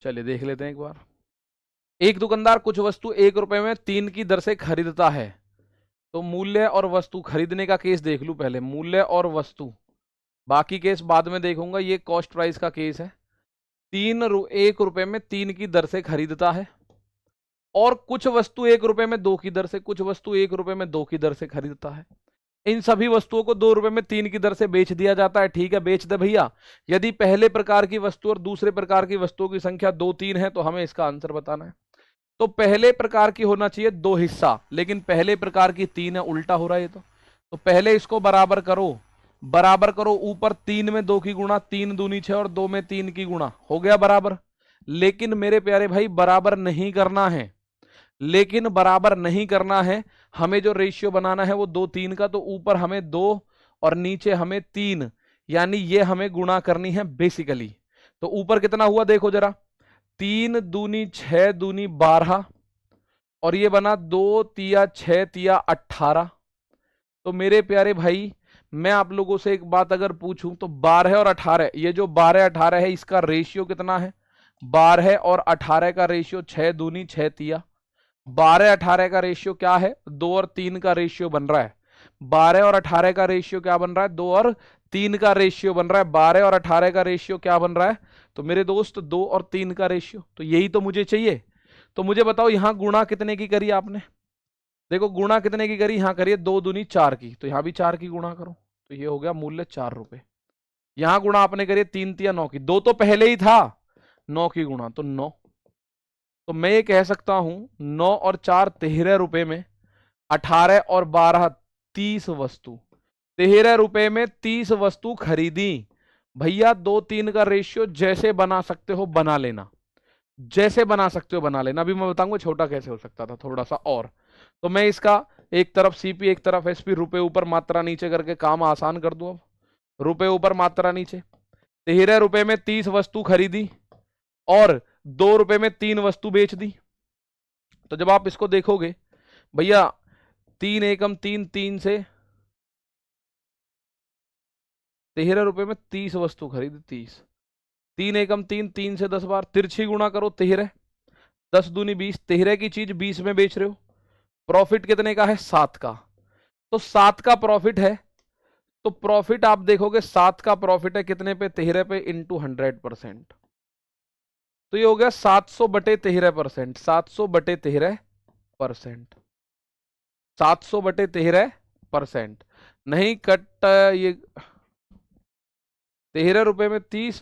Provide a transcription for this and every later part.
चलिए देख लेते हैं एक बार। एक दुकानदार कुछ वस्तु 1 रुपए में 3 की दर से खरीदता है। तो मूल्य और वस्तु, खरीदने का केस देख लूं पहले, मूल्य और वस्तु, बाकी केस बाद में देखूंगा। ये कॉस्ट प्राइस का केस है। 1 रुपए में 3 की दर से खरीदता है और कुछ वस्तु 1 रुपए में 2 की दर से, कुछ वस्तु 1 रुपए में 2 की दर से खरीदता है। इन सभी वस्तुओं को 2 रुपए में 3 की दर से बेच दिया जाता है। ठीक है, बेच दे भैया। यदि पहले प्रकार की वस्तु और दूसरे प्रकार की वस्तुओं की संख्या 2, 3 है तो हमें इसका आंसर बताना है। तो पहले प्रकार की होना चाहिए 2 हिस्सा, लेकिन पहले प्रकार की 3 है, उल्टा हो रहा है ये तो पहले इसको बराबर करो, बराबर करो। ऊपर 3 में 2 की गुणा, 3 दूनी 6 और 2 में 3 की गुणा, हो गया बराबर। लेकिन मेरे प्यारे भाई बराबर नहीं करना है, लेकिन बराबर नहीं करना है। हमें जो रेशियो बनाना है वो 2, 3 का, तो ऊपर हमें 2 और नीचे हमें 3, यानी ये हमें गुणा करनी है बेसिकली। तो ऊपर कितना हुआ देखो जरा, 3 दूनी 6 दूनी 12 और ये बना 2 तिया 6 तिया 18। तो मेरे प्यारे भाई मैं आप लोगों से एक बात अगर पूछूं तो 12 और 18, ये जो 12 18 है इसका रेशियो कितना है? 12 और 18 का रेशियो 6 दूनी 6 तिया। 12 18 का रेशियो क्या है? 2 और 3 का रेशियो बन रहा है। 12 और 18 का रेशियो क्या बन रहा है? 2 और 3 का रेशियो बन रहा है। 12 और 18 का रेशियो क्या बन रहा है? तो मेरे दोस्त 2 और 3 का रेशियो, तो यही तो मुझे चाहिए। तो मुझे बताओ यहां गुणा कितने की करी आपने? देखो गुणा कितने की करी, यहां करिए 2 दूनी 4 की, तो यहां भी 4 की गुणा करो, तो ये हो गया मूल्य 4 रुपए। यहां गुणा आपने करिए 3 तिया 9 की, 2 तो पहले ही था, 9 की गुणा तो 9। तो मैं ये कह सकता हूं 9 और 4 13 रुपए में, 18 और 12 30 वस्तु, 13 रुपए में 30 वस्तु खरीदी। भैया 2 3 का रेशियो जैसे बना सकते हो बना लेना, जैसे बना सकते हो बना लेना। अभी मैं बताऊंगा छोटा कैसे हो सकता था थोड़ा सा और। तो मैं इसका एक तरफ सीपी एक तरफ एसपी, रुपए ऊपर मात्रा नीचे करके काम आसान कर दूं। अब रुपए ऊपर मात्रा नीचे, 13 रुपए में 30 वस्तु खरीदी और 2 रुपए में 3 वस्तु बेच दी। तो जब आप इसको देखोगे भैया 3 एकम 3, 3 से 13 रुपए में 30 वस्तु खरीदी, 30, 3 एकम 3, 3 से 10 बार तिरछी गुणा करो, 13, 10 दूनी 20, 13 की चीज 20 में बेच रहे हो। प्रॉफिट कितने का है? 7 का। तो 7 का प्रॉफिट है, तो प्रॉफिट आप देखोगे 7 का प्रॉफिट है कितने पे? 13 पे इंटू 100%। तो ये हो गया 700 बटे 13%, 700 बटे 13%, 700 बटे 13%। नहीं कट ये 13 रुपए में 30,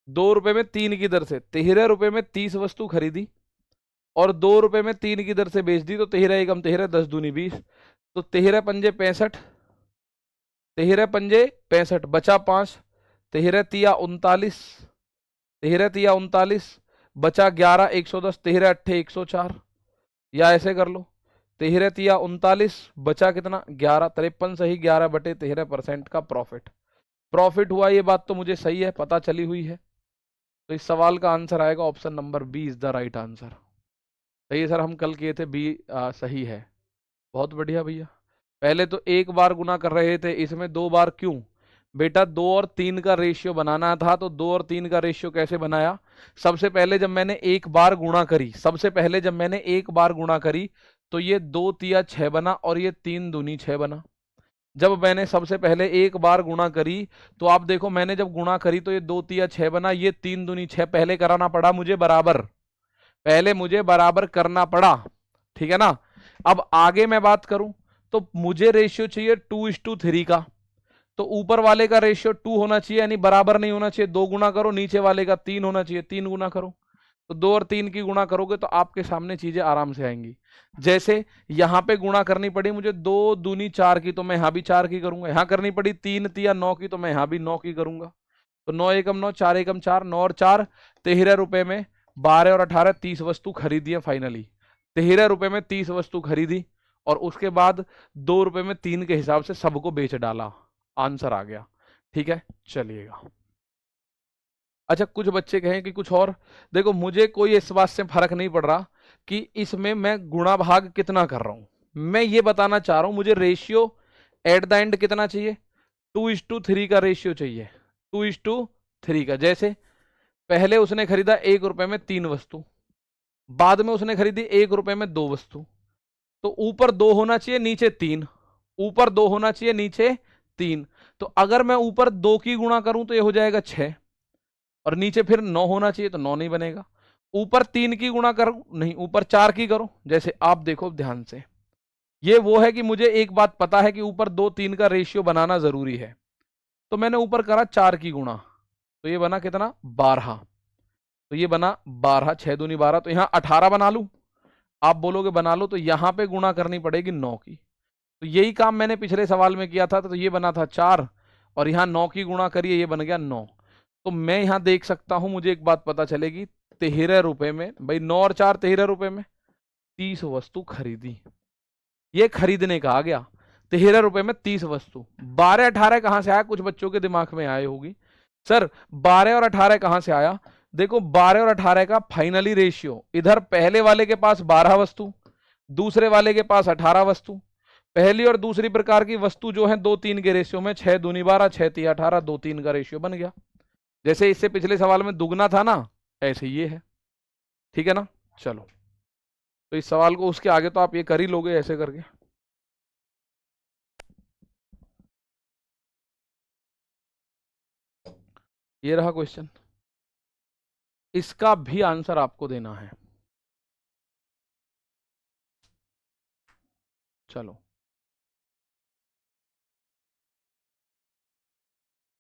2 रुपए में 3 की दर से, 13 रुपए में 30 वस्तु खरीदी और 2 रुपए में 3 की दर से बेच दी। तो 13 एकम 13, 10 दूनी 20, तो 13 पंजे 65, 13 पंजे 65, बचा 5, 13 तिया 39, 13 तिया 39, बचा 11, 110, 13 अट्ठे 104, या ऐसे कर लो 13 तिया 39, बचा कितना? 11, 53 सही, 11 बटे 13% का प्रॉफिट। प्रॉफिट हुआ, ये बात तो मुझे सही है, पता चली हुई है। तो इस सवाल का आंसर आएगा option number B is the right answer. सही है सर, हम कल किए थे बी, सही है, बहुत बढ़िया भैया। पहले तो एक बार गुना कर रहे थे, इसमें 2 बार क्यों? बेटा 2 और 3 का रेशियो बनाना था, तो 2 और 3 का रेशियो कैसे बनाया? सबसे पहले जब मैंने एक बार गुणा करी, सबसे पहले जब मैंने एक बार गुणा करी तो ये 2 तिया 6 बना और ये 3 दूनी 6 बना। जब मैंने सबसे पहले एक बार गुणा करी तो आप देखो मैंने जब गुणा करी तो ये 2 तिया 6 बना, ये 3 दूनी 6, पहले कराना पड़ा मुझे बराबर, पहले मुझे बराबर करना पड़ा, ठीक है ना। अब आगे मैं बात करूं तो मुझे रेशियो चाहिए 2:3 का, तो ऊपर वाले का रेशियो 2 होना चाहिए, यानी बराबर नहीं होना चाहिए, 2 गुना करो, नीचे वाले का 3 होना चाहिए, 3 गुना करो। तो 2 और 3 की गुणा करोगे तो आपके सामने चीजें आराम से आएंगी। जैसे यहां पे गुणा करनी पड़ी मुझे 2 दूनी 4 की, तो मैं यहां भी 4 की करूंगा। यहां करनी पड़ी 3 तिया 9 की, तो मैं यहां भी 9 की करूंगा। तो 9 एकम 9, 4 एकम 4, 9 और 4 13 रुपए में 12 और 18 30 वस्तु खरीदी है फाइनली। 13 रुपए में 30 वस्तु खरीदी और उसके बाद 2 रुपए में 3 के हिसाब से सबको बेच डाला, आंसर आ गया। ठीक है, चलिएगा। अच्छा, कुछ बच्चे कहें कि कुछ और, देखो मुझे कोई इस बात से फर्क नहीं पड़ रहा कि इसमें मैं गुणा भाग कितना कर रहा हूं। मैं ये बताना चाह रहा हूं मुझे रेशियो एट द एंड कितना चाहिए? 2:3 का रेशियो चाहिए, 2:3 का। जैसे पहले उसने खरीदा 1 रुपए में 3 वस्तु, बाद में उसने खरीदी 1 रुपए में 2 वस्तु। तो ऊपर 2 होना चाहिए, नीचे 3, ऊपर 2 होना चाहिए, नीचे 3। तो अगर मैं ऊपर 2 की गुणा करूं तो ये हो जाएगा 6, और नीचे फिर 9 होना चाहिए, तो 9 नहीं बनेगा। ऊपर 3 की गुणा करूं, नहीं, ऊपर 4 की करो। जैसे आप देखो ध्यान से, ये वो है कि मुझे एक बात पता है कि ऊपर 2 3 का रेशियो बनाना जरूरी है, तो मैंने ऊपर करा 4 की गुणा, तो ये बना कितना, 12। तो ये बना 12, 6 दूनी 12, तो यहाँ 18 बना लूं। आप बोलोगे बना लो, तो यहाँ पे गुणा करनी पड़ेगी 9 की। तो यही काम मैंने पिछले सवाल में किया था, तो ये बना था 4, और यहाँ 9 की गुणा करिए, ये बन गया 9। तो मैं यहाँ देख सकता हूं, मुझे एक बात पता चलेगी, 13 रुपए में, भाई 9 और 4 13 रुपए में 30 वस्तु खरीदी। ये खरीदने का आ गया, 13 रुपए में 30 वस्तु। 12 18 कहां से आया, कुछ बच्चों के दिमाग में आए होगी, सर 12 और 18 कहां से आया। देखो 12 और 18 का फाइनली रेशियो, इधर पहले वाले के पास 12 वस्तु, दूसरे वाले के पास 18 वस्तु। पहली और दूसरी प्रकार की वस्तु जो है 2 3 के रेशियो में, 6 दूनी 12, 6 3 18, 2 3 का रेशियो बन गया। जैसे इससे पिछले सवाल में दुगना था ना, ऐसे ये है। ठीक है ना, चलो, तो इस सवाल को उसके आगे तो आप ये कर ही लोगे ऐसे करके। ये रहा क्वेश्चन, इसका भी आंसर आपको देना है। चलो,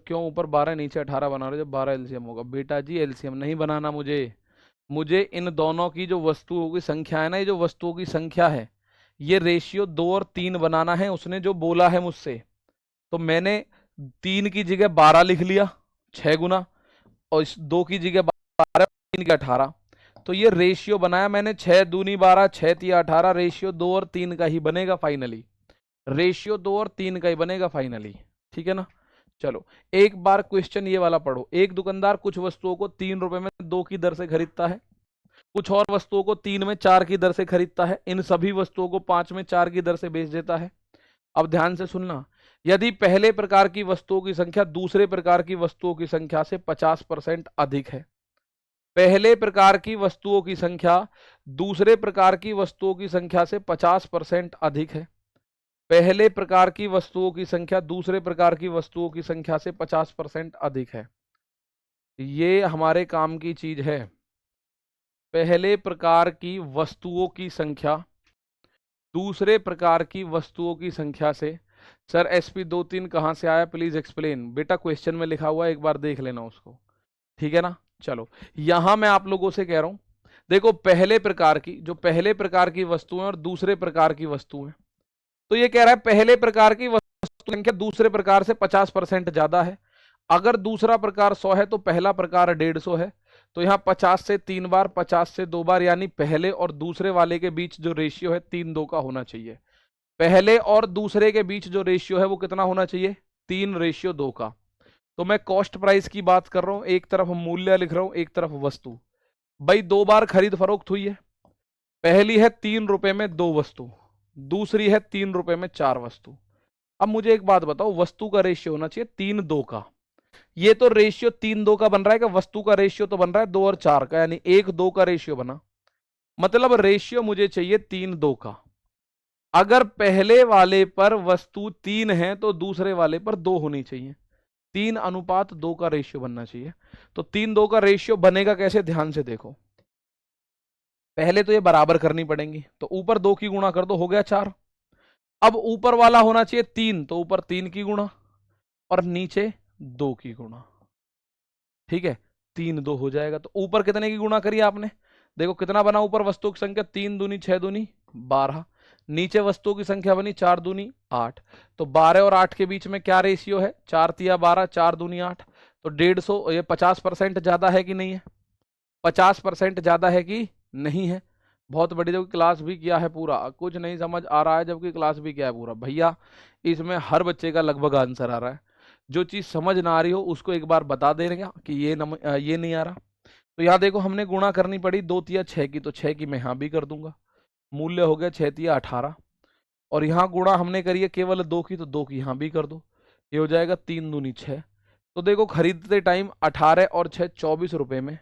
क्यों ऊपर 12 नीचे 18 बना रहे हो जब 12 एलसीएम होगा। बेटा जी एलसीएम नहीं बनाना मुझे इन दोनों की जो वस्तुओं की संख्या है ना, ये जो वस्तुओं की संख्या है, ये रेशियो 2 और 3 बनाना है, उसने जो बोला है मुझसे। तो मैंने 3 की जगह 12 लिख लिया, 6 गुना, और इस 2 की जगह 12, 3 की 18। तो ये रेशियो बनाया मैंने, 6 दूनी 12, 6 3 18, रेशियो 2 और 3 का ही बनेगा फाइनली, रेशियो 2 और 3 का ही बनेगा फाइनली। ठीक है ना, चलो एक बार क्वेश्चन ये वाला पढ़ो। एक दुकानदार कुछ वस्तुओं को 3 रुपए में 2 की दर से खरीदता है, कुछ और वस्तुओं को 3 में 4 की दर से खरीदता है, इन सभी वस्तुओं को 5 में 4 की दर से बेच देता है। अब ध्यान से सुनना, यदि पहले प्रकार की वस्तुओं की संख्या दूसरे प्रकार की वस्तुओं की संख्या से 50% अधिक है, पहले प्रकार की वस्तुओं की संख्या दूसरे प्रकार की वस्तुओं की संख्या से 50% अधिक है, पहले प्रकार की वस्तुओं की संख्या दूसरे प्रकार की वस्तुओं की संख्या से 50% अधिक है। ये हमारे काम की चीज है। पहले प्रकार की वस्तुओं की संख्या दूसरे प्रकार की वस्तुओं की संख्या से, सर SP 2 3 कहां से आया, प्लीज एक्सप्लेन। बेटा क्वेश्चन में लिखा हुआ है, एक बार देख लेना उसको। ठीक है ना, चलो यहां मैं आप लोगों से कह रहा हूं, देखो पहले प्रकार की, जो पहले प्रकार की वस्तुएं और दूसरे प्रकार की वस्तुएं, तो ये कह रहा है पहले प्रकार की वस्तु संख्या दूसरे प्रकार से 50% ज्यादा है। अगर दूसरा प्रकार 100 है तो पहला प्रकार 150 है, तो यहाँ 50 से 3 बार, 50 से 2 बार, यानी पहले और दूसरे वाले के बीच जो रेशियो है 3:2 का होना चाहिए। पहले और दूसरे के बीच जो रेशियो है वो कितना होना चाहिए, 3:2 का। तो मैं कॉस्ट प्राइस की बात कर रहा हूं, एक तरफ मूल्य लिख रहा हूं, एक तरफ वस्तु। भाई 2 बार खरीद फरोख्त हुई है, पहली है 3 रुपए में 2 वस्तु, दूसरी है 3 रुपए में 4 वस्तु। अब मुझे एक बात बताओ, वस्तु का रेशियो होना चाहिए 3:2 का, ये तो रेशियो 3:2 का बन रहा है कि वस्तु का रेशियो तो बन रहा है 2 और 4 का, यानी 1:2 का रेशियो बना, मतलब रेशियो मुझे चाहिए 3:2 का। अगर पहले वाले पर वस्तु 3 है तो दूसरे वाले पर 2 होनी चाहिए, 3:2 का रेशियो बनना चाहिए। तो 3:2 का रेशियो बनेगा कैसे, ध्यान से देखो। पहले तो ये बराबर करनी पड़ेंगी, तो ऊपर 2 की गुणा कर दो, हो गया 4। अब ऊपर वाला होना चाहिए 3, तो ऊपर 3 की गुणा और नीचे 2 की गुणा। ठीक है, 3:2 हो जाएगा। तो ऊपर कितने की गुणा करी आपने, देखो कितना बना, ऊपर वस्तुओं की संख्या 3 दूनी 6 दूनी 12, नीचे वस्तुओं की संख्या बनी 4 दूनी 8। तो 12 और 8 के बीच में क्या रेशियो है, 4 तिया 12, 4 दूनी 8। तो 150, ये 50% ज्यादा है कि नहीं है, 50% ज्यादा है कि नहीं है। बहुत बड़ी, जबकि क्लास भी किया है पूरा, कुछ नहीं समझ आ रहा है जबकि क्लास भी किया है पूरा। भैया इसमें हर बच्चे का लगभग आंसर आ रहा है, जो चीज समझ ना आ रही हो उसको एक बार बता देगा कि ये नहीं आ रहा। तो यहाँ देखो हमने गुणा करनी पड़ी 2 तिया 6 की, तो 6 की मैं यहाँ भी कर दूंगा, मूल्य हो गया 6 तिया 18। और यहाँ गुणा हमने करी है केवल 2 की, तो 2 की यहाँ भी कर दो, ये हो जाएगा 3 दूनी 6। तो देखो खरीदते टाइम 18 और 6 24 रुपए में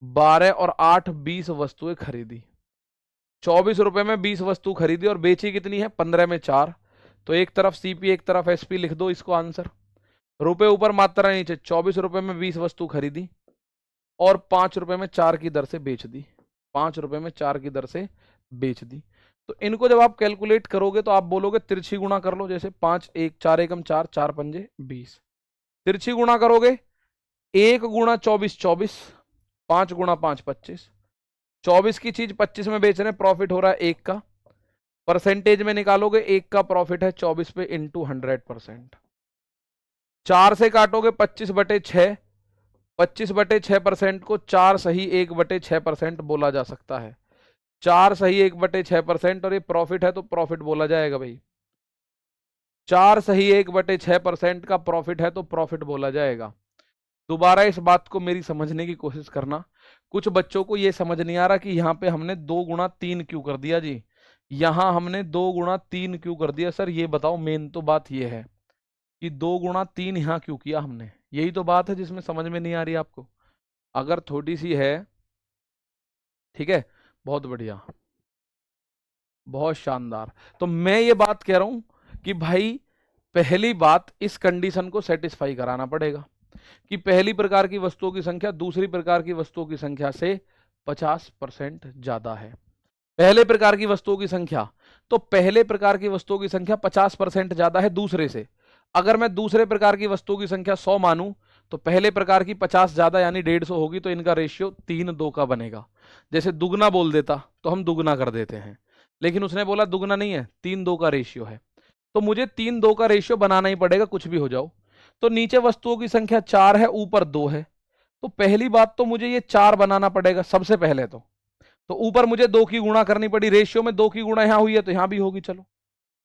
12 और 8 20 वस्तुएं खरीदी। 24 रुपए में 20 वस्तु खरीदी और बेची कितनी है? 15 में 4। तो एक तरफ सीपी एक तरफ एसपी लिख दो इसको आंसर। रुपए ऊपर मात्रा नीचे। 24 रुपए में 20 वस्तु खरीदी और 5 रुपए में 4 की दर से बेच दी। 5 रुपए में 4 की दर से बेच दी। तो इनको जब आप कैलकुलेट करोगे तो आप बोलोगे तिरछी गुणा कर लो। जैसे 5 1 4 एकम 4 4 पंजे 20। तिरछी गुणा करोगे 1 गुणा 24 24, 5 गुणा 5 25। 24 की चीज 25 में बेच रहे हैं, प्रॉफिट हो रहा है 1 का। परसेंटेज में निकालोगे 1 का प्रॉफिट है 24 पे इंटू 100%। 4 से काटोगे 25/6। 25/6% को 4 सही 1/6% बोला जा सकता है। 4 सही 1/6% और ये प्रॉफिट है तो प्रॉफिट बोला जाएगा भाई। 4 सही 1/6% का प्रॉफिट है तो प्रॉफिट बोला जाएगा। दोबारा इस बात को मेरी समझने की कोशिश करना। कुछ बच्चों को यह समझ नहीं आ रहा कि यहाँ पे हमने 2 गुणा 3 क्यों कर दिया जी। यहाँ हमने 2 गुणा 3 क्यों कर दिया सर, ये बताओ। मेन तो बात यह है कि 2 गुणा 3 यहाँ क्यों किया हमने। यही तो बात है जिसमें समझ में नहीं आ रही आपको। अगर थोड़ी सी है, ठीक है, बहुत बढ़िया, बहुत शानदार। तो मैं ये बात कह रहा हूं कि भाई पहली बात इस कंडीशन को सेटिस्फाई कराना पड़ेगा कि पहली प्रकार की वस्तुओं की संख्या दूसरी प्रकार की वस्तुओं की संख्या से 50% ज्यादा है। पहले प्रकार की वस्तुओं की संख्या, तो पहले प्रकार की वस्तुओं की संख्या 50% ज्यादा है दूसरे से। अगर मैं दूसरे प्रकार की वस्तुओं की संख्या 100 मानूं तो पहले प्रकार की 50 ज्यादा यानी 150 होगी, तो इनका रेशियो 3:2 का बनेगा। जैसे दुगना बोल देता तो हम दुगना कर देते हैं, लेकिन उसने बोला दुगना नहीं है, 3:2 का रेशियो है। तो मुझे 3:2 का रेशियो बनाना ही पड़ेगा, कुछ भी हो जाओ। तो नीचे वस्तुओं की संख्या 4 है, ऊपर 2 है। तो पहली बात तो मुझे ये 4 बनाना पड़ेगा सबसे पहले। तो ऊपर मुझे 2 की गुणा करनी पड़ी। रेशियो में 2 की गुणा यहां हुई है तो यहां भी होगी, चलो।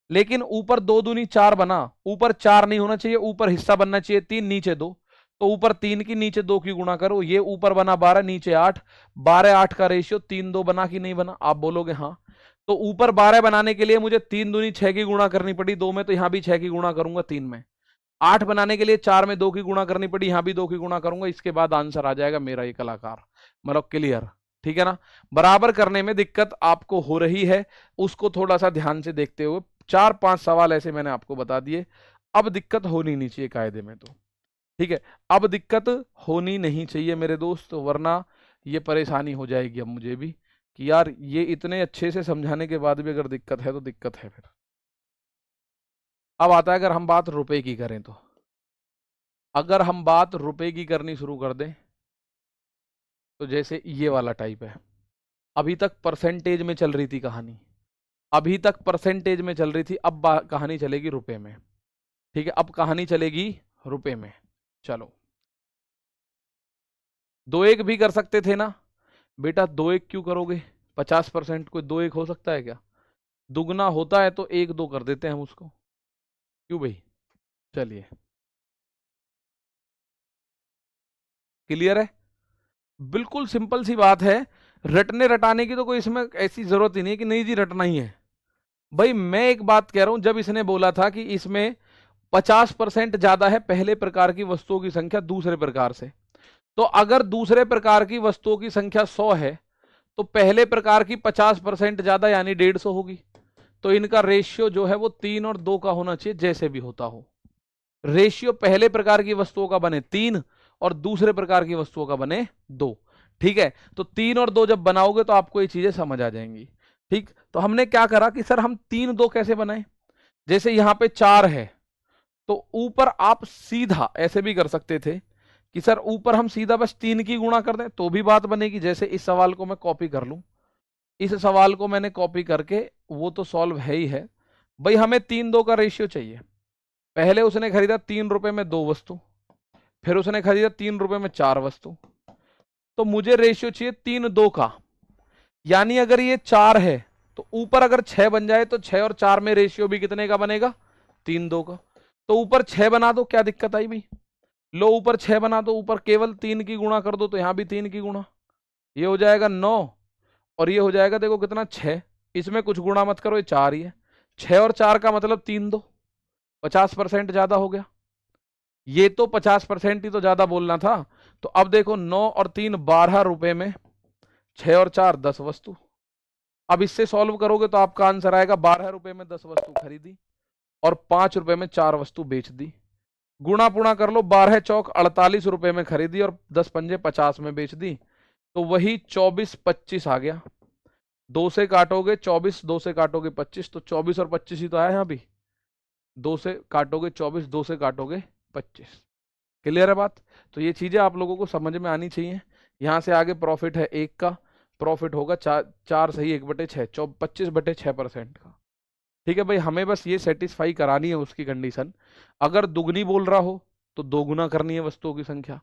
लेकिन ऊपर 2 दूनी 4 बना, ऊपर 4 नहीं होना चाहिए, ऊपर हिस्सा बनना चाहिए 3, नीचे 2। तो ऊपर 3 की नीचे 2 की गुणा करो, ये ऊपर बना 12 नीचे 8। 12 8 का रेशियो 3:2 बना कि नहीं बना? आप बोलोगे हाँ। तो ऊपर 12 बनाने के लिए मुझे 3 दूनी 6 की गुणा करनी पड़ी 2 में, तो यहां भी 6 की गुणा करूंगा 3 में। 8 बनाने के लिए 4 में 2 की गुणा करनी पड़ी, यहां भी 2 की गुणा करूंगा। इसके बाद आंसर आ जाएगा मेरा ये कलाकार। मतलब क्लियर, ठीक है ना। बराबर करने में दिक्कत आपको हो रही है, उसको थोड़ा सा ध्यान से देखते हुए 4-5 सवाल ऐसे मैंने आपको बता दिए। अब दिक्कत होनी नहीं चाहिए कायदे में, तो ठीक है। अब दिक्कत होनी नहीं चाहिए मेरे दोस्त, वरना ये परेशानी हो जाएगी अब मुझे भी कि यार ये इतने अच्छे से समझाने के बाद भी अगर दिक्कत है तो दिक्कत है फिर। अब आता है अगर हम बात रुपए की करें तो, अगर हम बात रुपए की करनी शुरू कर दें तो जैसे ये वाला टाइप है। अभी तक परसेंटेज में चल रही थी कहानी, अभी तक परसेंटेज में चल रही थी, अब कहानी चलेगी रुपए में। ठीक है, अब कहानी चलेगी रुपए में। चलो, 2-1 भी कर सकते थे ना बेटा। 2-1 क्यों करोगे? 50% कोई 2-1 हो सकता है क्या? दुगना होता है तो 1-2 कर देते हैं हम उसको, क्यों भाई? चलिए, क्लियर है, बिल्कुल सिंपल सी बात है। रटने रटाने की तो कोई इसमें ऐसी जरूरत ही नहीं है कि नहीं जी रटना ही है। भाई मैं एक बात कह रहा हूं, जब इसने बोला था कि इसमें 50% ज्यादा है पहले प्रकार की वस्तुओं की संख्या दूसरे प्रकार से, तो अगर दूसरे प्रकार की वस्तुओं की संख्या 100 है तो पहले प्रकार की 50% ज्यादा यानी 150 होगी। तो इनका रेशियो जो है वो 3 और 2 का होना चाहिए, जैसे भी होता हो। रेशियो पहले प्रकार की वस्तुओं का बने 3 और दूसरे प्रकार की वस्तुओं का बने 2। ठीक है, तो 3 और 2 जब बनाओगे तो आपको ये चीजें समझ आ जाएंगी। ठीक, तो हमने क्या करा कि सर हम 3-2 कैसे बनाए। जैसे यहां पे 4 है तो ऊपर आप सीधा ऐसे भी कर सकते थे कि सर ऊपर हम सीधा बस 3 की गुणा कर दें तो भी बात बनेगी। जैसे इस सवाल को मैं कॉपी कर लूं, इस सवाल को मैंने कॉपी करके, वो तो सॉल्व है ही है भाई। हमें 3-2 का रेशियो चाहिए। पहले उसने खरीदा 3 रुपए में 2 वस्तु, फिर उसने खरीदा 3 रुपए में 4 वस्तु, तो मुझे रेशियो चाहिए 3-2 का। यानी अगर ये 4 है तो ऊपर अगर 6 बन जाए तो 6 और 4 में रेशियो भी कितने का बनेगा? 3-2 का। तो ऊपर 6 बना दो, क्या दिक्कत आई भाई? लो ऊपर 6 बना दो, ऊपर केवल 3 की गुणा कर दो तो यहां भी 3 की गुणा, ये हो जाएगा 9 और ये हो जाएगा देखो कितना 6। इसमें कुछ गुणा मत करो, ये 4 ही है। 6 और 4 का मतलब 3-2, 50% ज्यादा हो गया। ये तो 50% ही तो ज्यादा बोलना था। तो अब देखो 9 और 3 12 रुपए में, 6 और 4 10 वस्तु। अब इससे सॉल्व करोगे तो आपका आंसर आएगा 12 रुपए में 10 वस्तु खरीदी और 5 रुपए में 4 वस्तु बेच दी। गुणा पुणा कर लो, 12 चौक 48 रुपए में खरीदी और 10 पंजे 50 में बेच दी, तो वही 24 25 आ गया। 2 से काटोगे 24, 2 से काटोगे 25, तो 24 और 25 ही तो आया यहाँ भी। 2 से काटोगे 24, 2 से काटोगे 25। क्लियर है बात? तो ये चीजें आप लोगों को समझ में आनी चाहिए। यहां से आगे प्रॉफिट है 1 का, प्रॉफिट होगा 4 सही 1/6, 25/6% का। ठीक है भाई, हमें बस ये सेटिस्फाई करानी है उसकी कंडीशन। अगर दुगनी बोल रहा हो तो 2 गुना करनी है वस्तुओं की संख्या,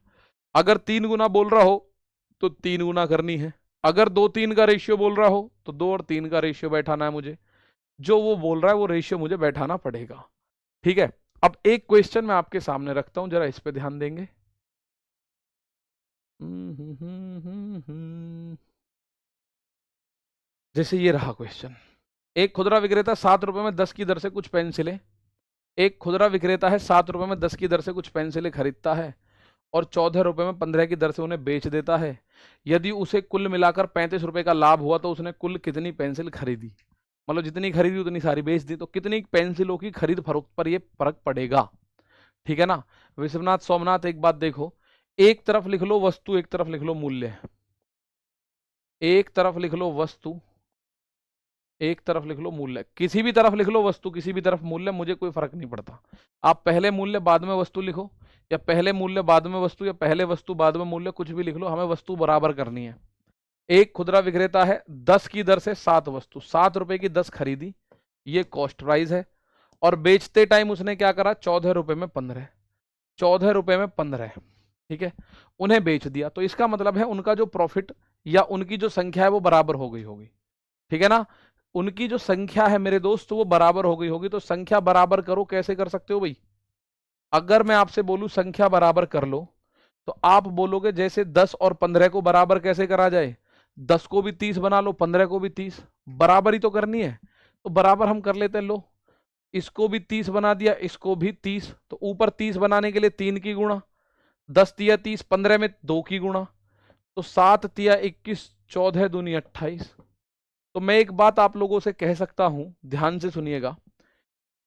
अगर 3 गुना बोल रहा हो तो 3 गुना करनी है, अगर 2-3 का रेशियो बोल रहा हो तो 2 और 3 का रेशियो बैठाना है मुझे। जो वो बोल रहा है वो रेशियो मुझे बैठाना पड़ेगा। ठीक है, अब एक क्वेश्चन मैं आपके सामने रखता हूं, जरा इस पे ध्यान देंगे। जैसे ये रहा क्वेश्चन, एक खुदरा विक्रेता 7 रुपए में 10 की दर से कुछ पेंसिलें, एक खुदरा विक्रेता है 7 रुपए में 10 की दर से कुछ पेंसिलें खरीदता है और 14 रुपए में 15 की दर से उन्हें बेच देता है। यदि उसे कुल मिलाकर 35 रुपए का लाभ हुआ तो उसने कुल कितनी पेंसिल खरीदी? मतलब जितनी खरीदी उतनी सारी बेच दी, तो कितनी पेंसिलों की खरीद फरोख्त पर ये फर्क पड़ेगा? ठीक है ना विश्वनाथ सोमनाथ, एक बात देखो, एक तरफ लिख लो वस्तु, एक तरफ लिख लो मूल्य। एक तरफ लिख लो वस्तु, एक तरफ लिख लो मूल्य। किसी भी तरफ लिख लो वस्तु, किसी भी तरफ मूल्य, मुझे कोई फर्क नहीं पड़ता। आप पहले मूल्य बाद में वस्तु लिखो, या पहले मूल्य बाद में वस्तु, या पहले वस्तु बाद में मूल्य, कुछ भी लिख लो, हमें वस्तु बराबर करनी है। एक खुदरा विक्रेता है 10 की दर से 7 वस्तु, 7 रुपए की 10 खरीदी, ये कॉस्ट प्राइस है, और बेचते टाइम उसने क्या करा, 14 रुपए में 15, 14 रुपए में 15, ठीक है, उन्हें बेच दिया। तो इसका मतलब है उनका जो प्रॉफिट या उनकी जो संख्या है वो बराबर हो गई होगी। ठीक है ना, उनकी जो संख्या है मेरे दोस्त वो बराबर हो गई होगी। तो संख्या बराबर करो, कैसे कर सकते हो भाई? अगर मैं आपसे बोलूं संख्या बराबर कर लो, तो आप बोलोगे जैसे 10 और 15 को बराबर कैसे करा जाए, 10 को भी 30 बना लो, 15 को भी 30, बराबरी तो करनी है। तो बराबर हम कर लेते हैं, लो इसको भी 30 बना दिया, इसको भी 30, तो ऊपर 30 बनाने के लिए 3 की गुणा, 10 तिया 30, 15 में 2 की गुणा, तो 7 तिया 21, 14 दूनी 28। तो मैं एक बात आप लोगों से कह सकता हूं, ध्यान से सुनिएगा,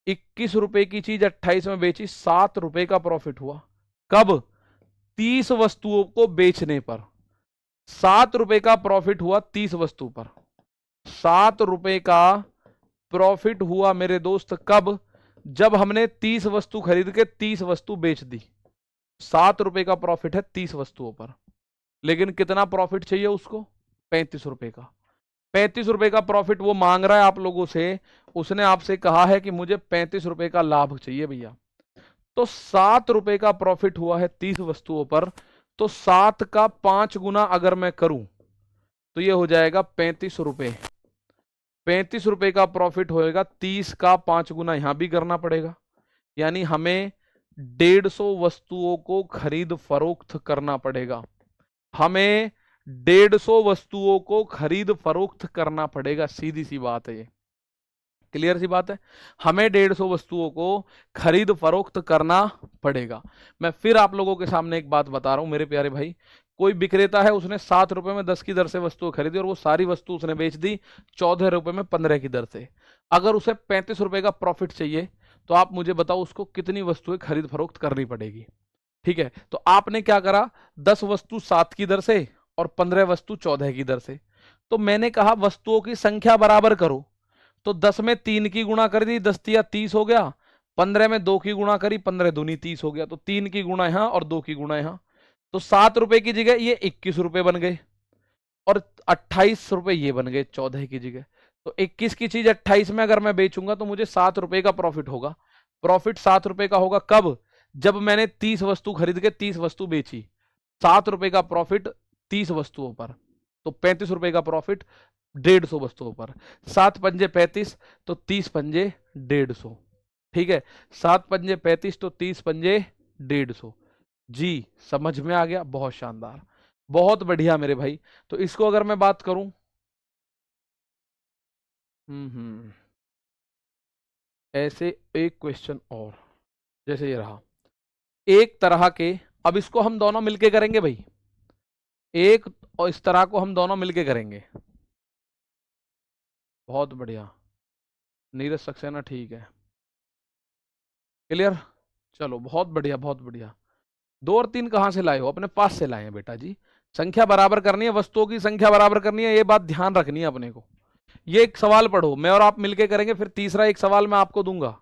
21 रुपए की चीज 28 में बेची, 7 रुपए का प्रॉफिट हुआ। कब? 30 वस्तुओं को बेचने पर 7 रुपए का प्रॉफिट हुआ, 30 वस्तु पर 7 रुपए का प्रॉफिट हुआ मेरे दोस्त। कब? जब हमने 30 वस्तु खरीद के 30 वस्तु बेच दी। 7 रुपए का प्रॉफिट है 30 वस्तुओं पर, लेकिन कितना प्रॉफिट चाहिए उसको? 35 रुपए का। 35 रुपए का प्रॉफिट वो मांग रहा है आप लोगों से, उसने आपसे कहा है कि मुझे 35 रुपए का लाभ चाहिए भैया। तो 7 रुपए का प्रॉफिट हुआ है 30 वस्तुओं पर, तो 7 का 5 गुना अगर मैं करूं तो ये हो जाएगा 35 रुपए। 35 रुपए का प्रॉफिट होएगा, 30 का 5 गुना यहां भी करना पड़ेगा, यानी हमें 150 वस्तुओं को खरीद फरोख्त करना पड़ेगा। हमें 150 वस्तुओं को खरीद फरोख्त करना पड़ेगा, सीधी सी बात है ये, क्लियर सी बात है। हमें 150 वस्तुओं को खरीद फरोख्त करना पड़ेगा। मैं फिर आप लोगों के सामने एक बात बता रहा हूं मेरे प्यारे भाई, कोई विक्रेता है, उसने 7 रुपए में 10 की दर से वस्तु खरीदी और वो सारी वस्तु उसने बेच दी 14 रुपए में 15 की दर से। अगर उसे 35 रुपए का प्रॉफिट चाहिए तो आप मुझे बताओ उसको कितनी वस्तुएं खरीद फरोख्त करनी पड़ेगी? ठीक है, तो आपने क्या करा, 10 वस्तु 7 की दर से और 15 वस्तु 14 की दर से। तो मैंने कहा वस्तुओं की संख्या बराबर करो, तो 10 में 3 की गुणा कर दी, 10 तिया 30 हो गया, 15 में 2 की गुणा करी, 15 दूनी 30 हो गया, तो 3 की गुणा यहां और 2 की गुणा यहां, तो 7 रुपए की जगह ये 21 रुपए बन गए और 28 रुपए ये बन गए 14 की जगह। तो 21 की चीज 28 में अगर मैं बेचूंगा तो मुझे 7 रुपए का प्रॉफिट होगा। प्रॉफिट 7 रुपए का होगा कब? जब मैंने 30 वस्तु खरीद के 30 वस्तु बेची। 7 रुपए का प्रॉफिट 30 वस्तुओं पर, तो 35 रुपए का प्रॉफिट 150 वस्तुओं पर। 7 पंजे 35, तो 30 पंजे 150। ठीक है, 7 पंजे 35, तो 30 पंजे 150। जी समझ में आ गया, बहुत शानदार, बहुत बढ़िया मेरे भाई। तो इसको अगर मैं बात करूं, ऐसे एक क्वेश्चन और, जैसे ये रहा, एक तरह के, अब इसको हम दोनों मिलके करेंगे भाई, एक, और इस तरह को हम दोनों मिलके करेंगे। बहुत बढ़िया नीरज सक्सेना, ठीक है, क्लियर। चलो बहुत बढ़िया बहुत बढ़िया। 2 और 3 कहां से लाए हो? अपने पास से लाए हैं बेटा जी। संख्या बराबर करनी है, वस्तुओं की संख्या बराबर करनी है, ये बात ध्यान रखनी है अपने को। ये एक सवाल पढ़ो, मैं और आप मिलके करेंगे, फिर तीसरा एक सवाल मैं आपको दूंगा,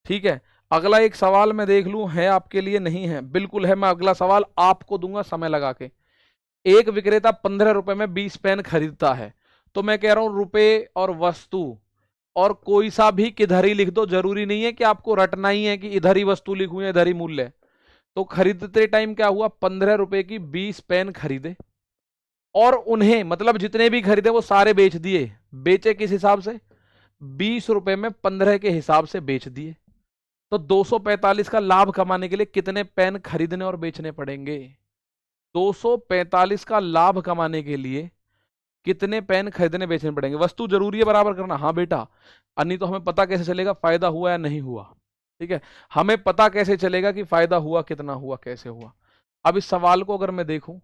ठीक है। अगला एक सवाल मैं देख लूं है आपके लिए, नहीं है, बिल्कुल है, मैं अगला सवाल आपको दूंगा समय लगा के। एक विक्रेता 15 रुपए में 20 पेन खरीदता है, तो मैं कह रहा हूं रुपए और वस्तु और कोई सा भी किधर ही लिख दो, जरूरी नहीं है कि आपको रटना ही है कि इधर ही वस्तु लिखूं या इधर ही मूल्य। तो खरीदते टाइम क्या हुआ, 15 रुपए की 20 पेन खरीदे, और उन्हें मतलब जितने भी खरीदे वो सारे बेच दिए। बेचे किस हिसाब से? 20 रुपए में 15 के हिसाब से बेच दिए। तो 245 का लाभ कमाने के लिए कितने पेन खरीदने और बेचने पड़ेंगे? 245 का लाभ कमाने के लिए कितने पेन खरीदने बेचने पड़ेंगे? वस्तु जरूरी है बराबर करना, हाँ बेटा, अन्य तो हमें पता कैसे चलेगा फायदा हुआ या नहीं हुआ, ठीक है। हमें पता कैसे चलेगा कि फायदा हुआ, कितना हुआ, कैसे हुआ। अब इस सवाल को अगर मैं देखूं,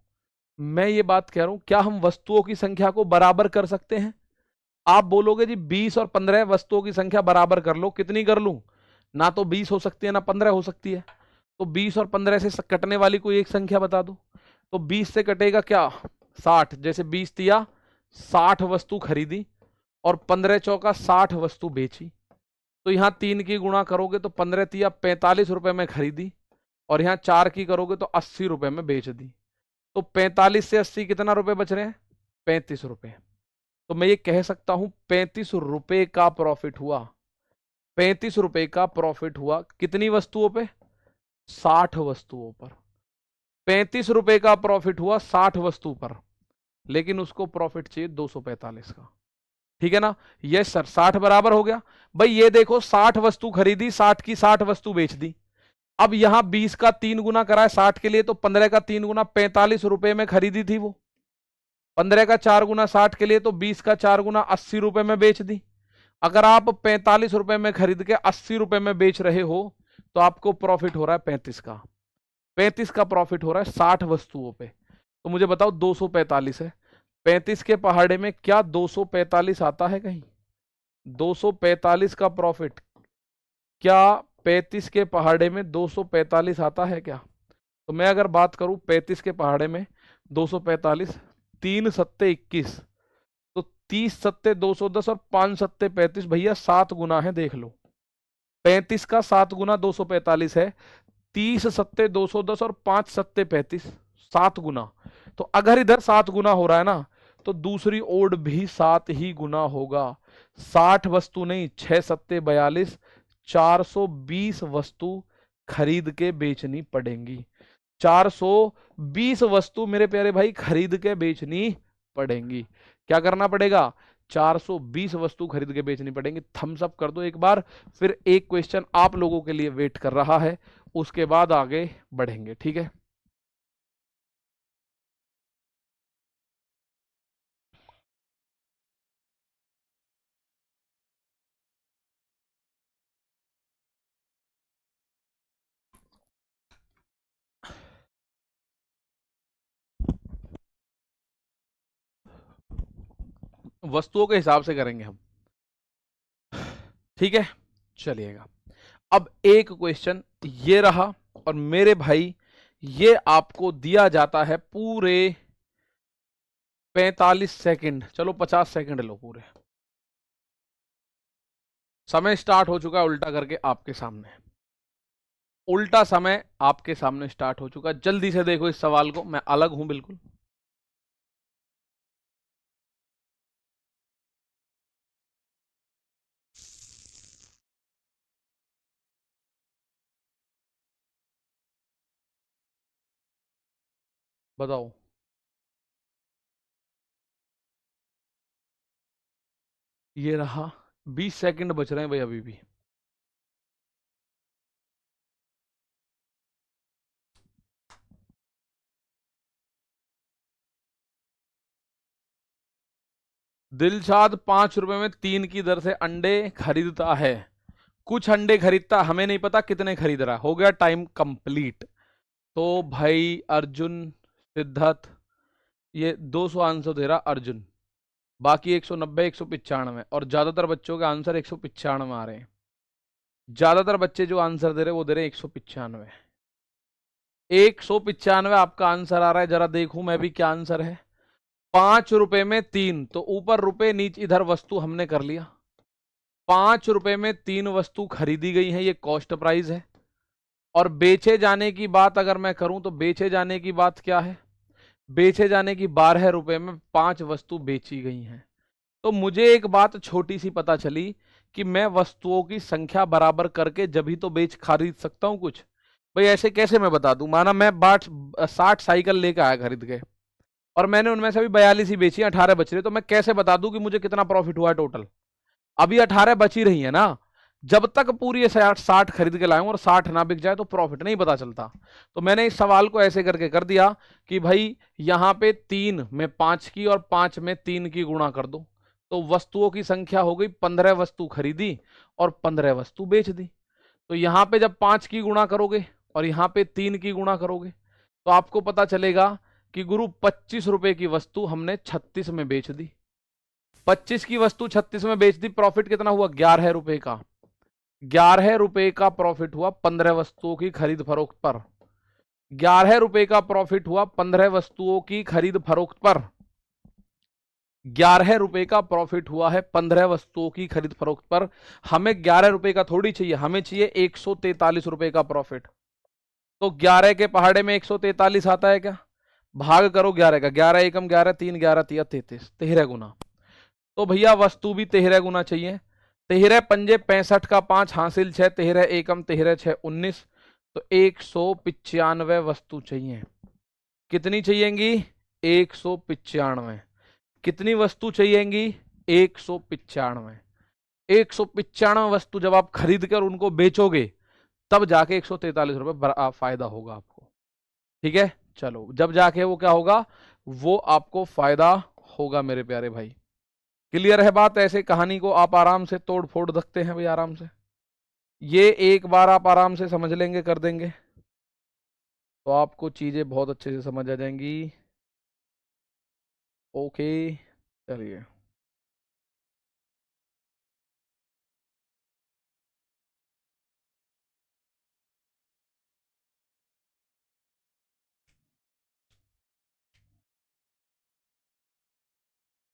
मैं ये बात कह रहा हूं, क्या हम वस्तुओं की संख्या को बराबर कर सकते हैं? आप बोलोगे जी 20 और 15 वस्तुओं की संख्या बराबर कर लो, कितनी कर लूं? ना तो 20 हो सकती है ना 15 हो सकती है। तो 20 और 15 से कटने वाली कोई एक संख्या बता दो। तो 20 से कटेगा क्या? 60। जैसे 20 दिया, 60 वस्तु खरीदी, और 15 चौका 60 वस्तु बेची। तो यहां 3 की गुणा करोगे तो 15 तिया 45 रुपए में खरीदी, और यहां 4 की करोगे तो 80 रुपए में बेच दी। तो 45 से 80 कितना रुपए बच रहे हैं? 35 रुपए। तो मैं ये कह सकता हूं 35 रुपए का प्रॉफिट हुआ। 35 रुपए का प्रॉफिट हुआ कितनी वस्तुओं पे? 60 वस्तुओं पर। 35 रुपए का प्रॉफिट हुआ 60 वस्तु पर, लेकिन उसको प्रॉफिट चाहिए 245 का, ठीक है ना। यस सर, 60 बराबर हो गया। भाई ये देखो, 60 वस्तु खरीदी, 60 की 60 वस्तु बेच दी। अब यहां 20 का 3 गुना करा है 60 के लिए, तो 15 का 3 गुना 45 रुपए में खरीदी थी वो। 15 का 4 गुना 60 के लिए, तो 20 का 4 गुना 80 रुपए में बेच दी। अगर आप 45 रुपए में खरीद के 80 रुपए में बेच रहे हो, तो आपको प्रॉफिट हो रहा है 35 का। 35 का प्रॉफिट हो रहा है 60 वस्तुओं पे। तो मुझे बताओ 245 है, 35 के पहाड़े में क्या 245 आता है कहीं? 245 का प्रॉफिट क्या 35 के पहाड़े में 245 आता है क्या? तो मैं अगर बात करूं 35 के पहाड़े में 245, 3 सत्ते 21, तो 30 सत्ते 210 और 5 सत्ते 35, भैया 7 गुना है, देख लो। 35 का 7 गुना 245 है, 30 सत्ते 210 और 5 सत्ते 35, 7 गुना। तो अगर इधर 7 गुना हो रहा है ना, तो दूसरी ओर भी 7 ही गुना होगा। 60 वस्तु नहीं, 6 सत्ते 42, 420 वस्तु खरीद के बेचनी पड़ेंगी। 420 वस्तु मेरे प्यारे भाई खरीद के बेचनी पड़ेंगी। क्या करना पड़ेगा? 420 वस्तु खरीद के बेचनी पड़ेंगी। थम्स अप कर दो एक बार। फिर एक क्वेश्चन आप लोगों के लिए वेट कर रहा है, उसके बाद आगे बढ़ेंगे, ठीक है। वस्तुओं के हिसाब से करेंगे हम, ठीक है। चलिएगा, अब एक क्वेश्चन ये रहा, और मेरे भाई ये आपको दिया जाता है पूरे 45 सेकंड, चलो 50 सेकंड लो पूरे। समय स्टार्ट हो चुका है उल्टा करके आपके सामने। उल्टा समय आपके सामने स्टार्ट हो चुका है। जल्दी से देखो इस सवाल को, मैं अलग हूं बिल्कुल। बताओ। ये रहा, 20 सेकंड बच रहे हैं भाई अभी भी। दिलशाद 5 रुपए में 3 की दर से अंडे खरीदता है। कुछ अंडे खरीदता, हमें नहीं पता कितने खरीद रहा है। हो गया टाइम कंप्लीट। तो भाई अर्जुन, सिद्धार्थ, ये 200 आंसर दे रहा अर्जुन, बाकी 190, 195, और ज्यादातर बच्चों के आंसर 195 आ रहे हैं। ज्यादातर बच्चे जो आंसर दे रहे वो दे रहे 195। 195 आपका आंसर आ रहा है। जरा देखूं मैं भी क्या आंसर है। 5 रुपए में 3, तो ऊपर रुपए नीचे इधर वस्तु हमने कर लिया। 5 रुपए में 3 वस्तु खरीदी गई है, ये कॉस्ट प्राइस है। और बेचे जाने की बात अगर मैं करूं तो बेचे जाने की बात क्या है, बेचे जाने की 12 रुपए में 5 वस्तु बेची गई हैं। तो मुझे एक बात छोटी सी पता चली कि मैं वस्तुओं की संख्या बराबर करके जब ही तो बेच खरीद सकता हूं कुछ। भाई ऐसे कैसे मैं बता दूं, माना मैं 60 साइकिल लेकर आया खरीद के, और मैंने उनमें से भी 42 ही बेची, 18 बच रहे, तो मैं कैसे बता दूं कि मुझे कितना प्रॉफिट हुआ टोटल। अभी 18 बची रही है ना, जब तक पूरी 60 खरीद के लाऊं और 60 ना बिक जाए तो प्रॉफिट नहीं पता चलता। तो मैंने इस सवाल को ऐसे करके कर दिया कि भाई यहां पे 3 में 5 की और 5 में 3 की गुणा कर दो, तो वस्तुओं की संख्या हो गई 15 वस्तु खरीदी और 15 वस्तु बेच दी। तो यहां पे जब 5 की गुणा करोगे और यहां पे 3 की गुणा करोगे तो आपको पता चलेगा कि गुरु 25 रुपए की वस्तु हमने 36 में बेच दी। 25 की वस्तु 36 में बेच दी, प्रॉफिट कितना हुआ, 11 रुपए का। 11 रुपए का प्रॉफिट हुआ 15 वस्तुओं की खरीद फरोख्त पर। 11 रुपए का प्रॉफिट हुआ 15 वस्तुओं की खरीद फरोख्त पर। 11 रुपए का प्रॉफिट हुआ है 15 वस्तुओं की खरीद फरोख्त पर। हमें 11 रुपए का थोड़ी चाहिए, हमें चाहिए 143 रुपए का प्रॉफिट। तो 11 के पहाड़े में 143 आता है क्या, भाग करो 11 का, 11 एकम 11, 3 11 तिया 33, 13 गुना। तो भैया वस्तु भी 13 गुना चाहिए। 13 पंजे 65 का 5 हासिल 6, 13 एकम 13 6 19, तो 195 वस्तु चाहिए। कितनी चाहिएंगी, 195। कितनी वस्तु चाहिएंगी, 195। 195 वस्तु जब आप खरीद कर उनको बेचोगे तब जाके 143 रुपए फायदा होगा आपको। ठीक है, चलो जब जाके वो क्या होगा, वो आपको फायदा होगा मेरे प्यारे भाई। क्लियर है बात। ऐसे कहानी को आप आराम से तोड़ फोड़ सकते हैं भाई, आराम से। ये एक बार आप आराम से समझ लेंगे, कर देंगे, तो आपको चीजें बहुत अच्छे से समझ आ जाएंगी। ओके, चलिए।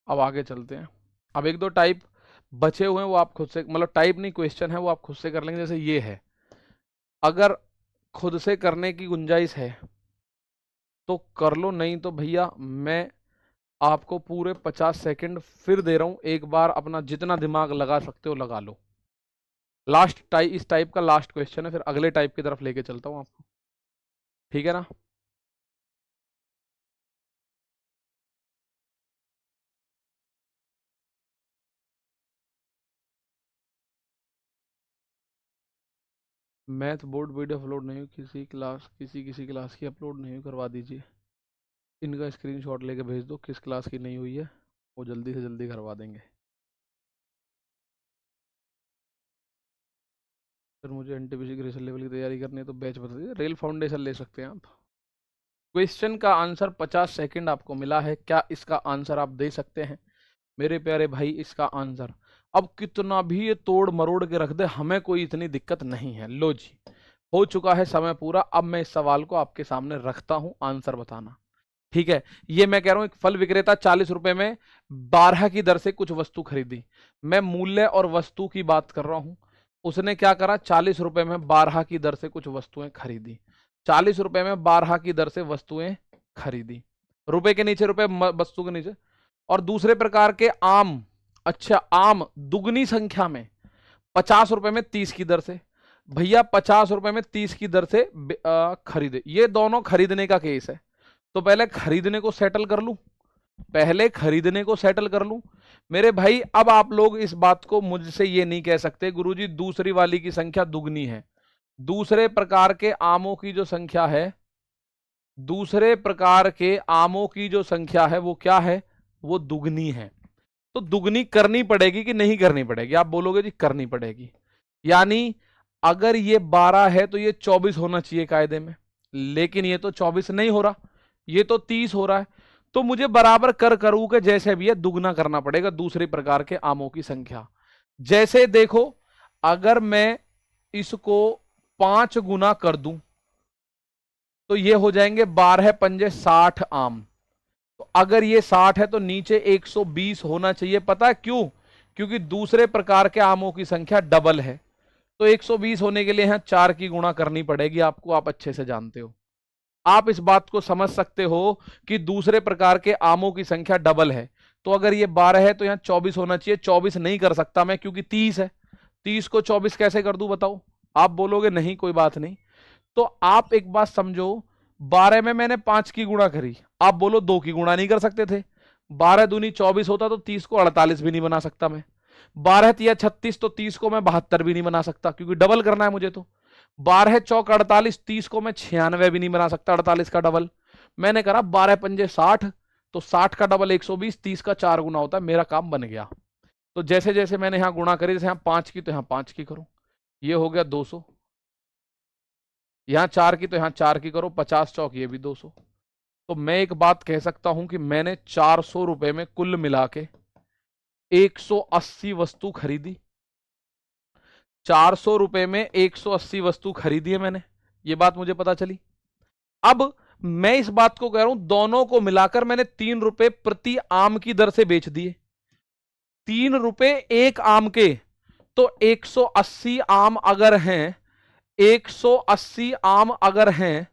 अब आगे चलते हैं। अब एक दो टाइप बचे हुए हैं, वो आप खुद से, मतलब टाइप नहीं, क्वेश्चन है, वो आप खुद से कर लेंगे। जैसे ये है, अगर खुद से करने की गुंजाइश है तो कर लो, नहीं तो भैया मैं आपको पूरे 50 सेकंड फिर दे रहा हूं, एक बार अपना जितना दिमाग लगा सकते हो लगा लो। लास्ट टाइप, इस टाइप का लास्ट क्वेश्चन है, फिर अगले टाइप की तरफ लेके चलता हूं आपको। ठीक है ना। मैथ बोर्ड वीडियो अपलोड नहीं हुई, किसी क्लास की अपलोड नहीं हुई, करवा दीजिए। इनका स्क्रीनशॉट लेके भेज दो, किस क्लास की नहीं हुई है, वो जल्दी से जल्दी करवा देंगे। सर मुझे एनटीपीसी ग्रेजुएशन लेवल की तैयारी करनी है, तो बैच बता दीजिए। रेल फाउंडेशन ले सकते हैं आप। क्वेश्चन का आंसर 50 सेकंड आपको मिला है, क्या इसका आंसर आप दे सकते हैं मेरे प्यारे भाई। इसका आंसर अब कितना भी ये तोड़ मरोड़ के रख दे, हमें कोई इतनी दिक्कत नहीं है। लो जी, हो चुका है समय पूरा। अब मैं इस सवाल को आपके सामने रखता हूं, आंसर बताना। ठीक है, ये मैं कह रहा हूं, एक फल विक्रेता 40 रुपए में 12 की दर से कुछ वस्तु खरीदी। मैं मूल्य और वस्तु की बात कर रहा हूं। उसने क्या करा, 40 रुपए में 12 की दर से कुछ वस्तुएं खरीदी। 40 रुपए में 12 की दर से वस्तुएं खरीदी, रुपए के नीचे रुपए, वस्तु के नीचे। और दूसरे प्रकार के आम, अच्छा आम दुगनी संख्या में 50 रुपए में 30 की दर से, भैया 50 रुपए में 30 की दर से खरीदे। ये दोनों खरीदने का केस है, तो पहले खरीदने को सेटल कर लूं, पहले खरीदने को सेटल कर लूं मेरे भाई। अब आप लोग इस बात को मुझसे ये नहीं कह सकते गुरुजी दूसरी वाली की संख्या दुगनी है। दूसरे प्रकार के आमों की जो संख्या है, दूसरे प्रकार के आमों की जो संख्या है वो क्या है, वो दुगनी है। तो दुगनी करनी पड़ेगी कि नहीं करनी पड़ेगी, आप बोलोगे जी करनी पड़ेगी। यानी अगर ये 12 है तो ये 24 होना चाहिए कायदे में, लेकिन ये तो 24 नहीं हो रहा, ये तो 30 हो रहा है। तो मुझे बराबर कर करू के जैसे भी है दुगना करना पड़ेगा दूसरे प्रकार के आमों की संख्या। जैसे देखो, अगर मैं इसको 5 गुना कर दूं तो ये हो जाएंगे 12 पंजे 60 आम। तो अगर ये 60 है तो नीचे 120 होना चाहिए। पता है क्यों? क्योंकि दूसरे प्रकार के आमों की संख्या डबल है। तो 120 होने के लिए यहां 4 की गुणा करनी पड़ेगी आपको, आप अच्छे से जानते हो। आप इस बात को समझ सकते हो कि दूसरे प्रकार के आमों की संख्या डबल है। तो अगर ये 12 है तो यहां 24 होना चाहिए। 24 नहीं कर सकता मैं क्योंकि 30 है। 30 को 24 कैसे कर दूं बताओ? आप बोलोगे नहीं कोई बात नहीं। तो आप एक बात समझो, 12 में मैंने 5 की गुणा करी, आप बोलो 2 की गुणा नहीं कर सकते थे। 12 दूनी 24 होता तो 30 को 48 भी नहीं बना सकता मैं। 12 तिया 36 तो 30 को मैं 72 भी नहीं बना सकता क्योंकि डबल करना है मुझे। तो 12 चौक 48, 30 को मैं 96 भी नहीं बना सकता, 48 का डबल। मैंने करा 12 पंजे 60, तो 60 का डबल 120, 30 का 4 गुना होता है, मेरा काम बन गया। तो जैसे जैसे मैंने यहां गुणा करी, जैसे यहां 5 की तो यहां 5 की करो, ये हो गया 200। यहां 4 की तो यहां 4 की करो, 50 चौक ये भी 200। तो मैं एक बात कह सकता हूं कि मैंने 400 रुपए में कुल मिला के 180 वस्तु खरीदी। 400 रुपए में 180 वस्तु खरीदी है मैंने, ये बात मुझे पता चली। अब मैं इस बात को कह रहा हूं, दोनों को मिलाकर मैंने 3 रुपए प्रति आम की दर से बेच दिए। 3 रुपए एक आम के, तो 180 आम अगर हैं, 180 आम अगर हैं,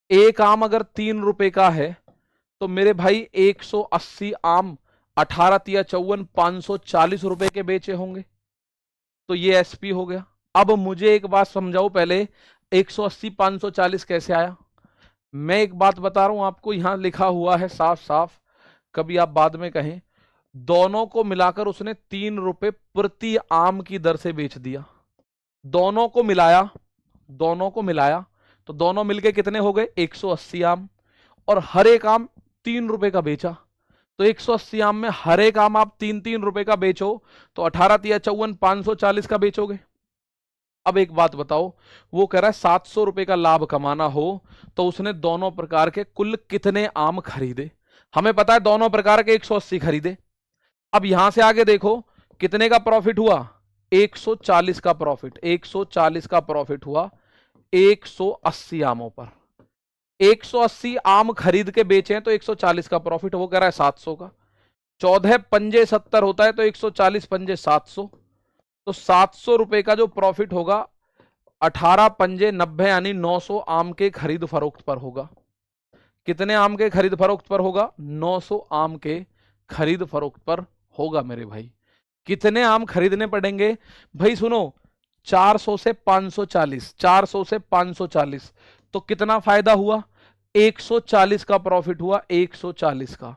एक आम अगर 3 रुपए का है, तो मेरे भाई 180 आम 18 तिया 54, 540 रुपए के बेचे होंगे। तो ये एसपी हो गया। अब मुझे एक बात समझाओ पहले, 180 540 कैसे आया? मैं एक बात बता रहा हूं आपको, यहां लिखा हुआ है साफ साफ, कभी आप बाद में कहें। दोनों को मिलाकर उसने 3 रुपए प्रति आम की दर से बेच दिया। दोनों को मिलाया, दोनों को मिलाया तो दोनों मिलके कितने हो गए? 180 आम। और हर एक आम 3 रुपए का बेचा, तो 180 आम में हर एक आम आप 3-3 रुपए का बेचो, तो 18 तिया 54, 540 का बेचोगे। अब एक बात बताओ, वो कह रहा है 700 रुपए का लाभ कमाना हो तो उसने दोनों प्रकार के कुल कितने आम खरीदे? हमें पता है दोनों प्रकार के 180 खरीदे। अब यहां से आगे देखो कितने का प्रॉफिट हुआ? 140 का प्रॉफिट, 140 का प्रॉफिट हुआ 180 आमों पर। 180 आम खरीद के बेचे हैं तो 140 का प्रॉफिट, वो कह रहा है 700 का। 14 पंजे 70 होता है तो 140 पंजे 700, तो 700 रुपए का जो प्रॉफिट होगा 18 पंजे 90 यानी 900 आम के खरीद फरोख्त पर होगा। कितने आम के खरीद फरोख्त पर होगा? 900 आम के खरीद फरोख्त पर होगा मेरे भाई। कितने आम खरीदने पड़ेंगे भाई? सुनो, 400 से 540, 400 से 540, तो कितना फायदा हुआ? 140 का प्रॉफिट हुआ, 140 का।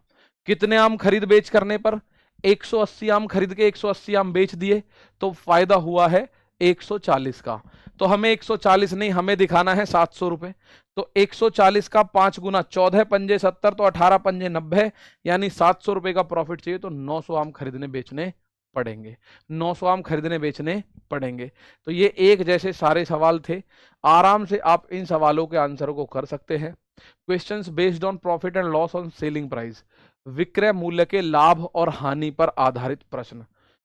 कितने आम खरीद बेच करने पर? 180 आम खरीद के 180 आम बेच दिए, तो फायदा हुआ है 140 का। तो हमें 140 नहीं, हमें दिखाना है 700 रुपए। तो 140 का 5 गुना, 14 पंजे 70 तो 18 पंजे 90, यानी 700 रुपए का प्रॉफिट चाहिए तो 900 आम खरीदने बेचने पड़ेंगे। 900 आम खरीदने बेचने पड़ेंगे। तो ये एक जैसे सारे सवाल थे, आराम से आप इन सवालों के आंसर को कर सकते हैं। Questions based on profit and loss on selling price, विक्रय मूल्य के लाभ और हानि पर आधारित प्रश्न।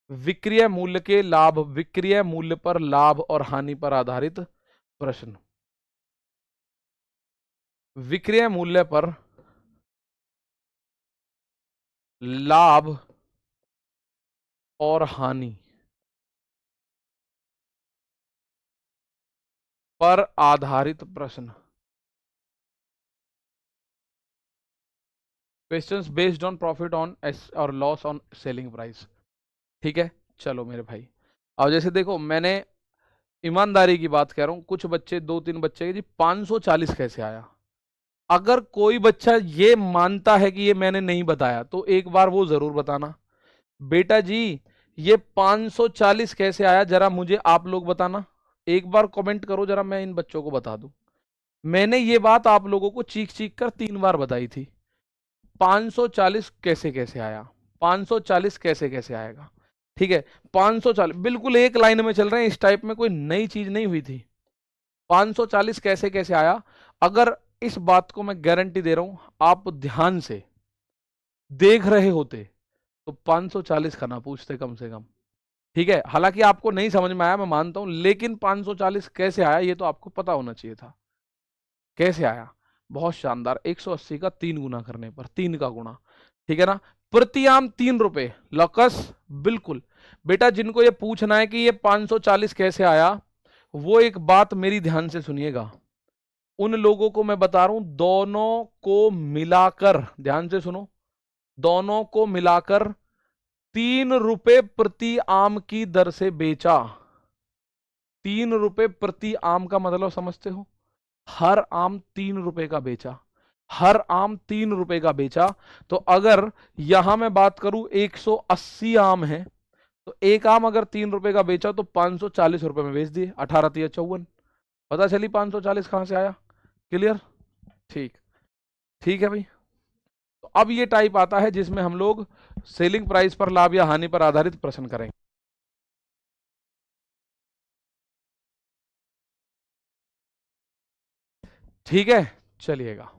विक्रय मूल्य के लाभ, विक्रय मूल्य पर लाभ और हानि पर आधारित प्रश्न। विक्रय मूल्य पर लाभ और हानि पर आधारित प्रश्न। Questions based on profit on और लॉस ऑन सेलिंग प्राइस। ठीक है, चलो मेरे भाई। अब जैसे देखो, मैंने ईमानदारी की बात कह रहा हूं, कुछ बच्चे 2-3 बच्चे जी 540 कैसे आया? अगर कोई बच्चा ये मानता है कि ये मैंने नहीं बताया तो एक बार वो जरूर बताना, बेटा जी ये 540 कैसे आया, जरा मुझे आप लोग बताना। एक बार कमेंट करो जरा, मैं इन बच्चों को बता दूं। मैंने ये बात आप लोगों को चीख चीख कर 3 बार बताई थी। 540 कैसे कैसे आया, 540 कैसे कैसे आएगा? ठीक है, 540 बिल्कुल एक लाइन में चल रहे हैं, इस टाइप में कोई नई चीज नहीं हुई थी। 540 कैसे कैसे आया? अगर इस बात को मैं गारंटी दे रहा हूं, आप ध्यान से देख रहे होते तो 540 का ना पूछते कम से कम। ठीक है, हालांकि आपको नहीं समझ में आया मैं मानता हूं, लेकिन 540 कैसे आया ये तो आपको पता होना चाहिए था। कैसे आया? बहुत शानदार, 180 का 3 गुना करने पर, 3 का गुणा। ठीक है ना, प्रति आम 3 रुपए। लॉकस, बिल्कुल। बेटा जिनको ये पूछना है कि ये 540 कैसे आया, वो एक बात मेरी ध्यान से सुनिएगा। उन लोगों को मैं बता रहा हूं, दोनों को मिलाकर, ध्यान से सुनो, दोनों को मिलाकर 3 रुपए प्रति आम की दर से बेचा। 3 रुपए प्रति आम का मतलब समझते हो? हर आम 3 रुपए का बेचा, हर आम 3 रुपए का बेचा। तो अगर यहां मैं बात करूं 180 आम है, तो एक आम अगर 3 रुपए का बेचा तो 540 रुपए में बेच दिए। 18 तिया 54, पता चली 540 कहां से आया? क्लियर? ठीक, ठीक है भाई। तो अब ये टाइप आता है जिसमें हम लोग सेलिंग प्राइस पर लाभ या हानि पर आधारित प्रश्न करेंगे। ठीक है, चलिएगा,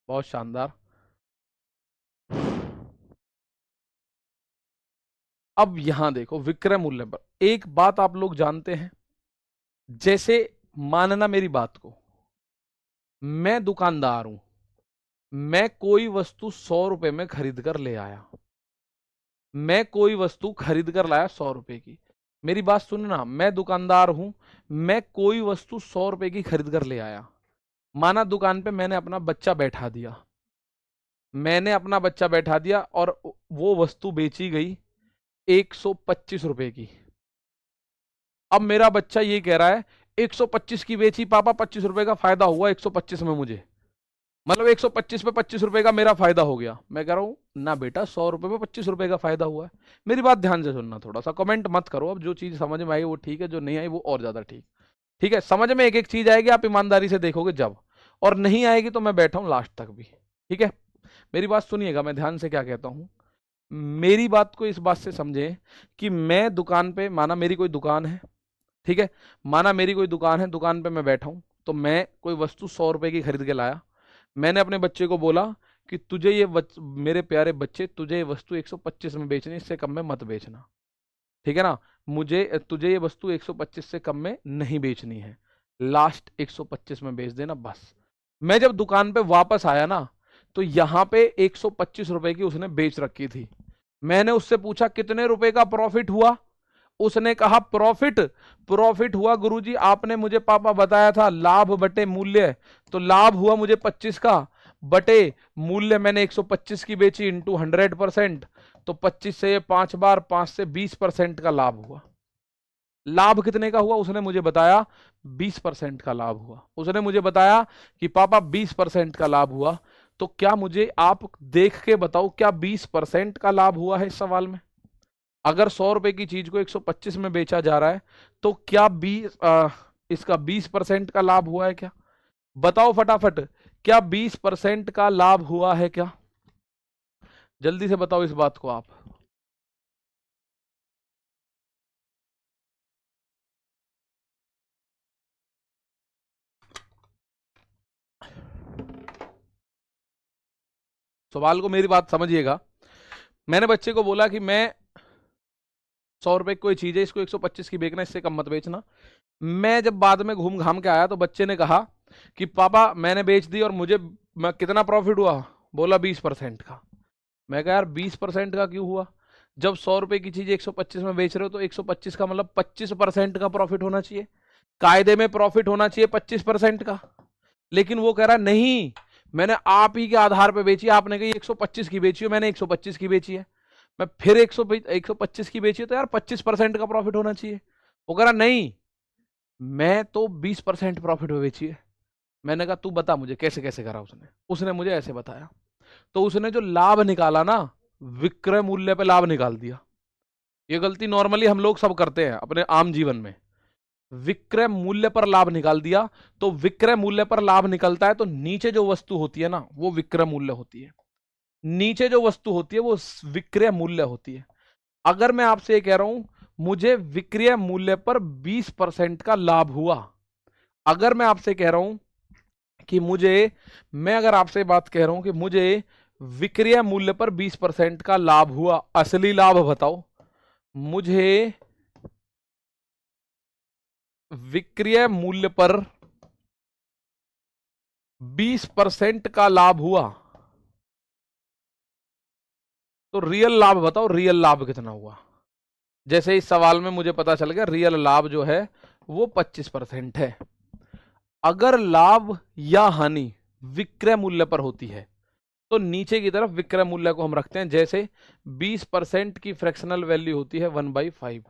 बहुत शानदार। अब यहां देखो, विक्रय मूल्य पर एक बात आप लोग जानते हैं, जैसे मानना मेरी बात को, मैं दुकानदार हूं, मैं कोई वस्तु 100 रुपए में खरीद कर ले आया, मैं कोई वस्तु खरीद कर लाया 100 रुपए की। मेरी बात सुनना, मैं दुकानदार हूं, मैं कोई वस्तु 100 रुपए की खरीद कर ले आया। माना दुकान पे मैंने अपना बच्चा बैठा दिया, मैंने अपना बच्चा बैठा दिया और वो वस्तु बेची गई 125 रुपए की। अब मेरा बच्चा ये कह रहा है 125 की बेची पापा, 25 रुपए का फायदा हुआ 125 में मुझे, मतलब 125 पे 25 रुपए का मेरा फायदा हो गया। मैं कह रहा हूं ना बेटा, 100 रुपए पे 25 रुपए का फायदा हुआ है। मेरी बात ध्यान से सुनना, थोड़ा सा कमेंट मत करो। अब जो चीज समझ में आई वो ठीक है, जो नहीं आई वो और ज्यादा ठीक। ठीक है, समझ में एक एक चीज आएगी, आप ईमानदारी से देखोगे जब, और नहीं आएगी तो मैं बैठा हूं लास्ट तक भी। ठीक है, मेरी बात सुनिएगा, मैं ध्यान से क्या कहता हूं। मेरी बात को इस बात से समझे कि मैं दुकान पे, माना मेरी कोई दुकान है, ठीक है, माना मेरी कोई दुकान है, दुकान पे मैं बैठा हूं, तो मैं कोई वस्तु 100 रुपए की खरीद के लाया। मैंने अपने बच्चे को बोला कि तुझे ये मेरे प्यारे बच्चे, तुझे ये वस्तु 125 में बेचनी, इससे कम में मत बेचना। ठीक है ना, मुझे तुझे ये वस्तु 125 से कम में नहीं बेचनी है, लास्ट 125 में बेच देना बस। मैं जब दुकान पे वापस आया ना, तो यहां पे 125 रुपए की उसने बेच रखी थी। मैंने उससे पूछा कितने रुपए का प्रॉफिट हुआ? उसने कहा प्रॉफिट, प्रॉफिट हुआ गुरुजी, आपने मुझे पापा बताया था लाभ बटे मूल्य, तो लाभ हुआ मुझे 25 का, बटे मूल्य मैंने 125 की बेची इंटू 100%, तो 25 से 5 बार, 5 से 20% का लाभ हुआ। लाभ कितने का हुआ उसने मुझे बताया? 20% का लाभ हुआ। उसने मुझे बताया कि पापा 20% का लाभ हुआ। तो क्या मुझे आप देख के बताओ, क्या 20% का लाभ हुआ है इस सवाल में? अगर 100 रुपए की चीज को 125 में बेचा जा रहा है, तो क्या इसका 20% का लाभ हुआ है क्या? बताओ फटाफट, क्या 20% का लाभ हुआ है क्या? जल्दी से बताओ इस बात को आप। सवाल को मेरी बात समझिएगा। मैंने बच्चे को बोला कि मैं 100 रुपए की कोई चीज है, इसको 125 की बेचना, इससे कम मत बेचना। मैं जब बाद में घूम घाम के आया तो बच्चे ने कहा कि पापा मैंने बेच दी और मुझे कितना प्रॉफिट हुआ? बोला 20% का। मैं कहा यार 20% का क्यों हुआ? जब 100 रुपए की चीज 125 में बेच रहे हो तो 125 का मतलब 25% का प्रॉफिट होना चाहिए, कायदे में प्रॉफिट होना चाहिए 25% का। लेकिन वो कह रहा नहीं, मैंने आप ही के आधार पर बेची, आपने कही 125 की बेची हो, मैंने 125 की बेची है, मैं फिर 125 की बेची है, तो यार 25% का प्रॉफिट होना चाहिए। वो कह रहा नहीं, मैं तो 20% प्रॉफिट में बेची है। मैंने कहा तू बता मुझे कैसे कैसे करा उसने? उसने मुझे ऐसे बताया। तो उसने जो लाभ निकाला ना, विक्रय मूल्य पे लाभ निकाल दिया। ये गलती नॉर्मली हम लोग सब करते हैं अपने आम जीवन में। विक्रय मूल्य पर लाभ निकाल दिया। तो विक्रय मूल्य पर लाभ निकलता है तो नीचे जो वस्तु होती है ना, वो विक्रय मूल्य होती है। नीचे जो वस्तु होती है वो विक्रय मूल्य होती है। अगर मैं आपसे ये कह रहा हूं मुझे विक्रय मूल्य पर 20% का लाभ हुआ, अगर मैं आपसे कह रहा हूं कि मुझे, मैं अगर आपसे बात कह रहा हूं कि मुझे विक्रय मूल्य पर 20% का लाभ हुआ। असली लाभ बताओ मुझे। विक्रय मूल्य पर 20% का लाभ हुआ, तो रियल लाभ बताओ, रियल लाभ कितना हुआ। जैसे इस सवाल में मुझे पता चल गया रियल लाभ जो है वो 25% है। अगर लाभ या हानि विक्रय मूल्य पर होती है तो नीचे की तरफ विक्रय मूल्य को हम रखते हैं। जैसे 20% की फ्रैक्शनल वैल्यू होती है 1/5,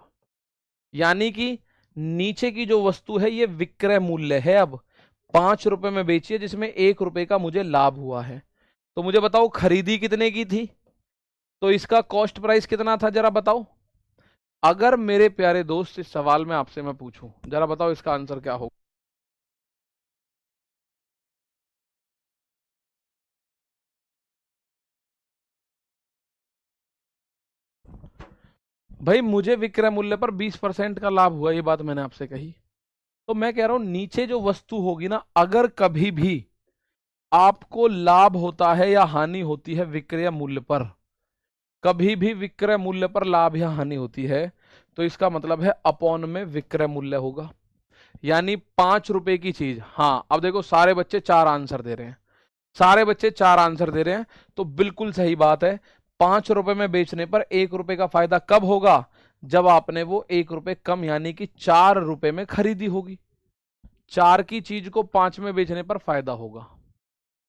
यानी कि नीचे की जो वस्तु है ये विक्रय मूल्य है। अब 5 रुपए में बेची है जिसमें 1 रुपए का मुझे लाभ हुआ है। तो मुझे बताओ खरीदी कितने की थी, तो इसका कॉस्ट प्राइस कितना था जरा बताओ। अगर मेरे प्यारे दोस्त इस सवाल में आपसे मैं पूछूं, जरा बताओ इसका आंसर क्या होगा। भाई मुझे विक्रय मूल्य पर 20% का लाभ हुआ, ये बात मैंने आपसे कही। तो मैं कह रहा हूं नीचे जो वस्तु होगी ना, अगर कभी भी आपको लाभ होता है या हानि होती है विक्रय मूल्य पर, कभी भी विक्रय मूल्य पर लाभ या हानि होती है, तो इसका मतलब है अपॉन में विक्रय मूल्य होगा। यानी 5 रुपए की चीज, हाँ अब देखो सारे बच्चे 4 आंसर दे रहे हैं, सारे बच्चे 4 आंसर दे रहे हैं, तो बिल्कुल सही बात है। 5 रुपए में बेचने पर 1 रुपए का फायदा कब होगा, जब आपने वो 1 रुपए कम यानी कि 4 रुपए में खरीदी होगी। 4 की चीज को 5 में बेचने पर फायदा होगा।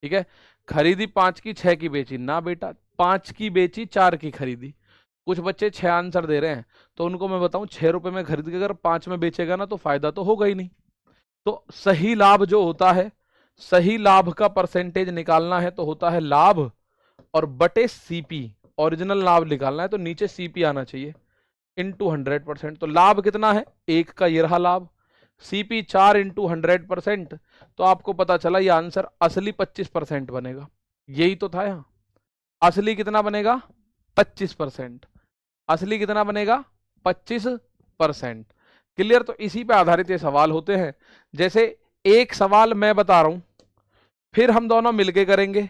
ठीक है, खरीदी 5 की 6 की बेची ना बेटा, 5 की बेची 4 की खरीदी। कुछ बच्चे 6 आंसर दे रहे हैं, तो उनको मैं बताऊं 6 रुपए में खरीद के अगर 5 में बेचेगा ना तो फायदा तो होगा ही नहीं। तो सही लाभ जो होता है, सही लाभ का परसेंटेज निकालना है तो होता है लाभ और बटे सीपी। ओरिजिनल लाभ निकालना है तो नीचे सीपी आना चाहिए इंटू 100%। तो लाभ कितना है 1 का, ये रहा लाभ। सीपी 4 इंटू 100%, तो आपको पता चला ये आंसर असली 25% बनेगा। यही तो था यहां, असली कितना बनेगा 25%। असली कितना बनेगा 25%। क्लियर। तो इसी पे आधारित ये सवाल होते हैं। जैसे एक सवाल मैं बता रहा हूं, फिर हम दोनों मिलके करेंगे,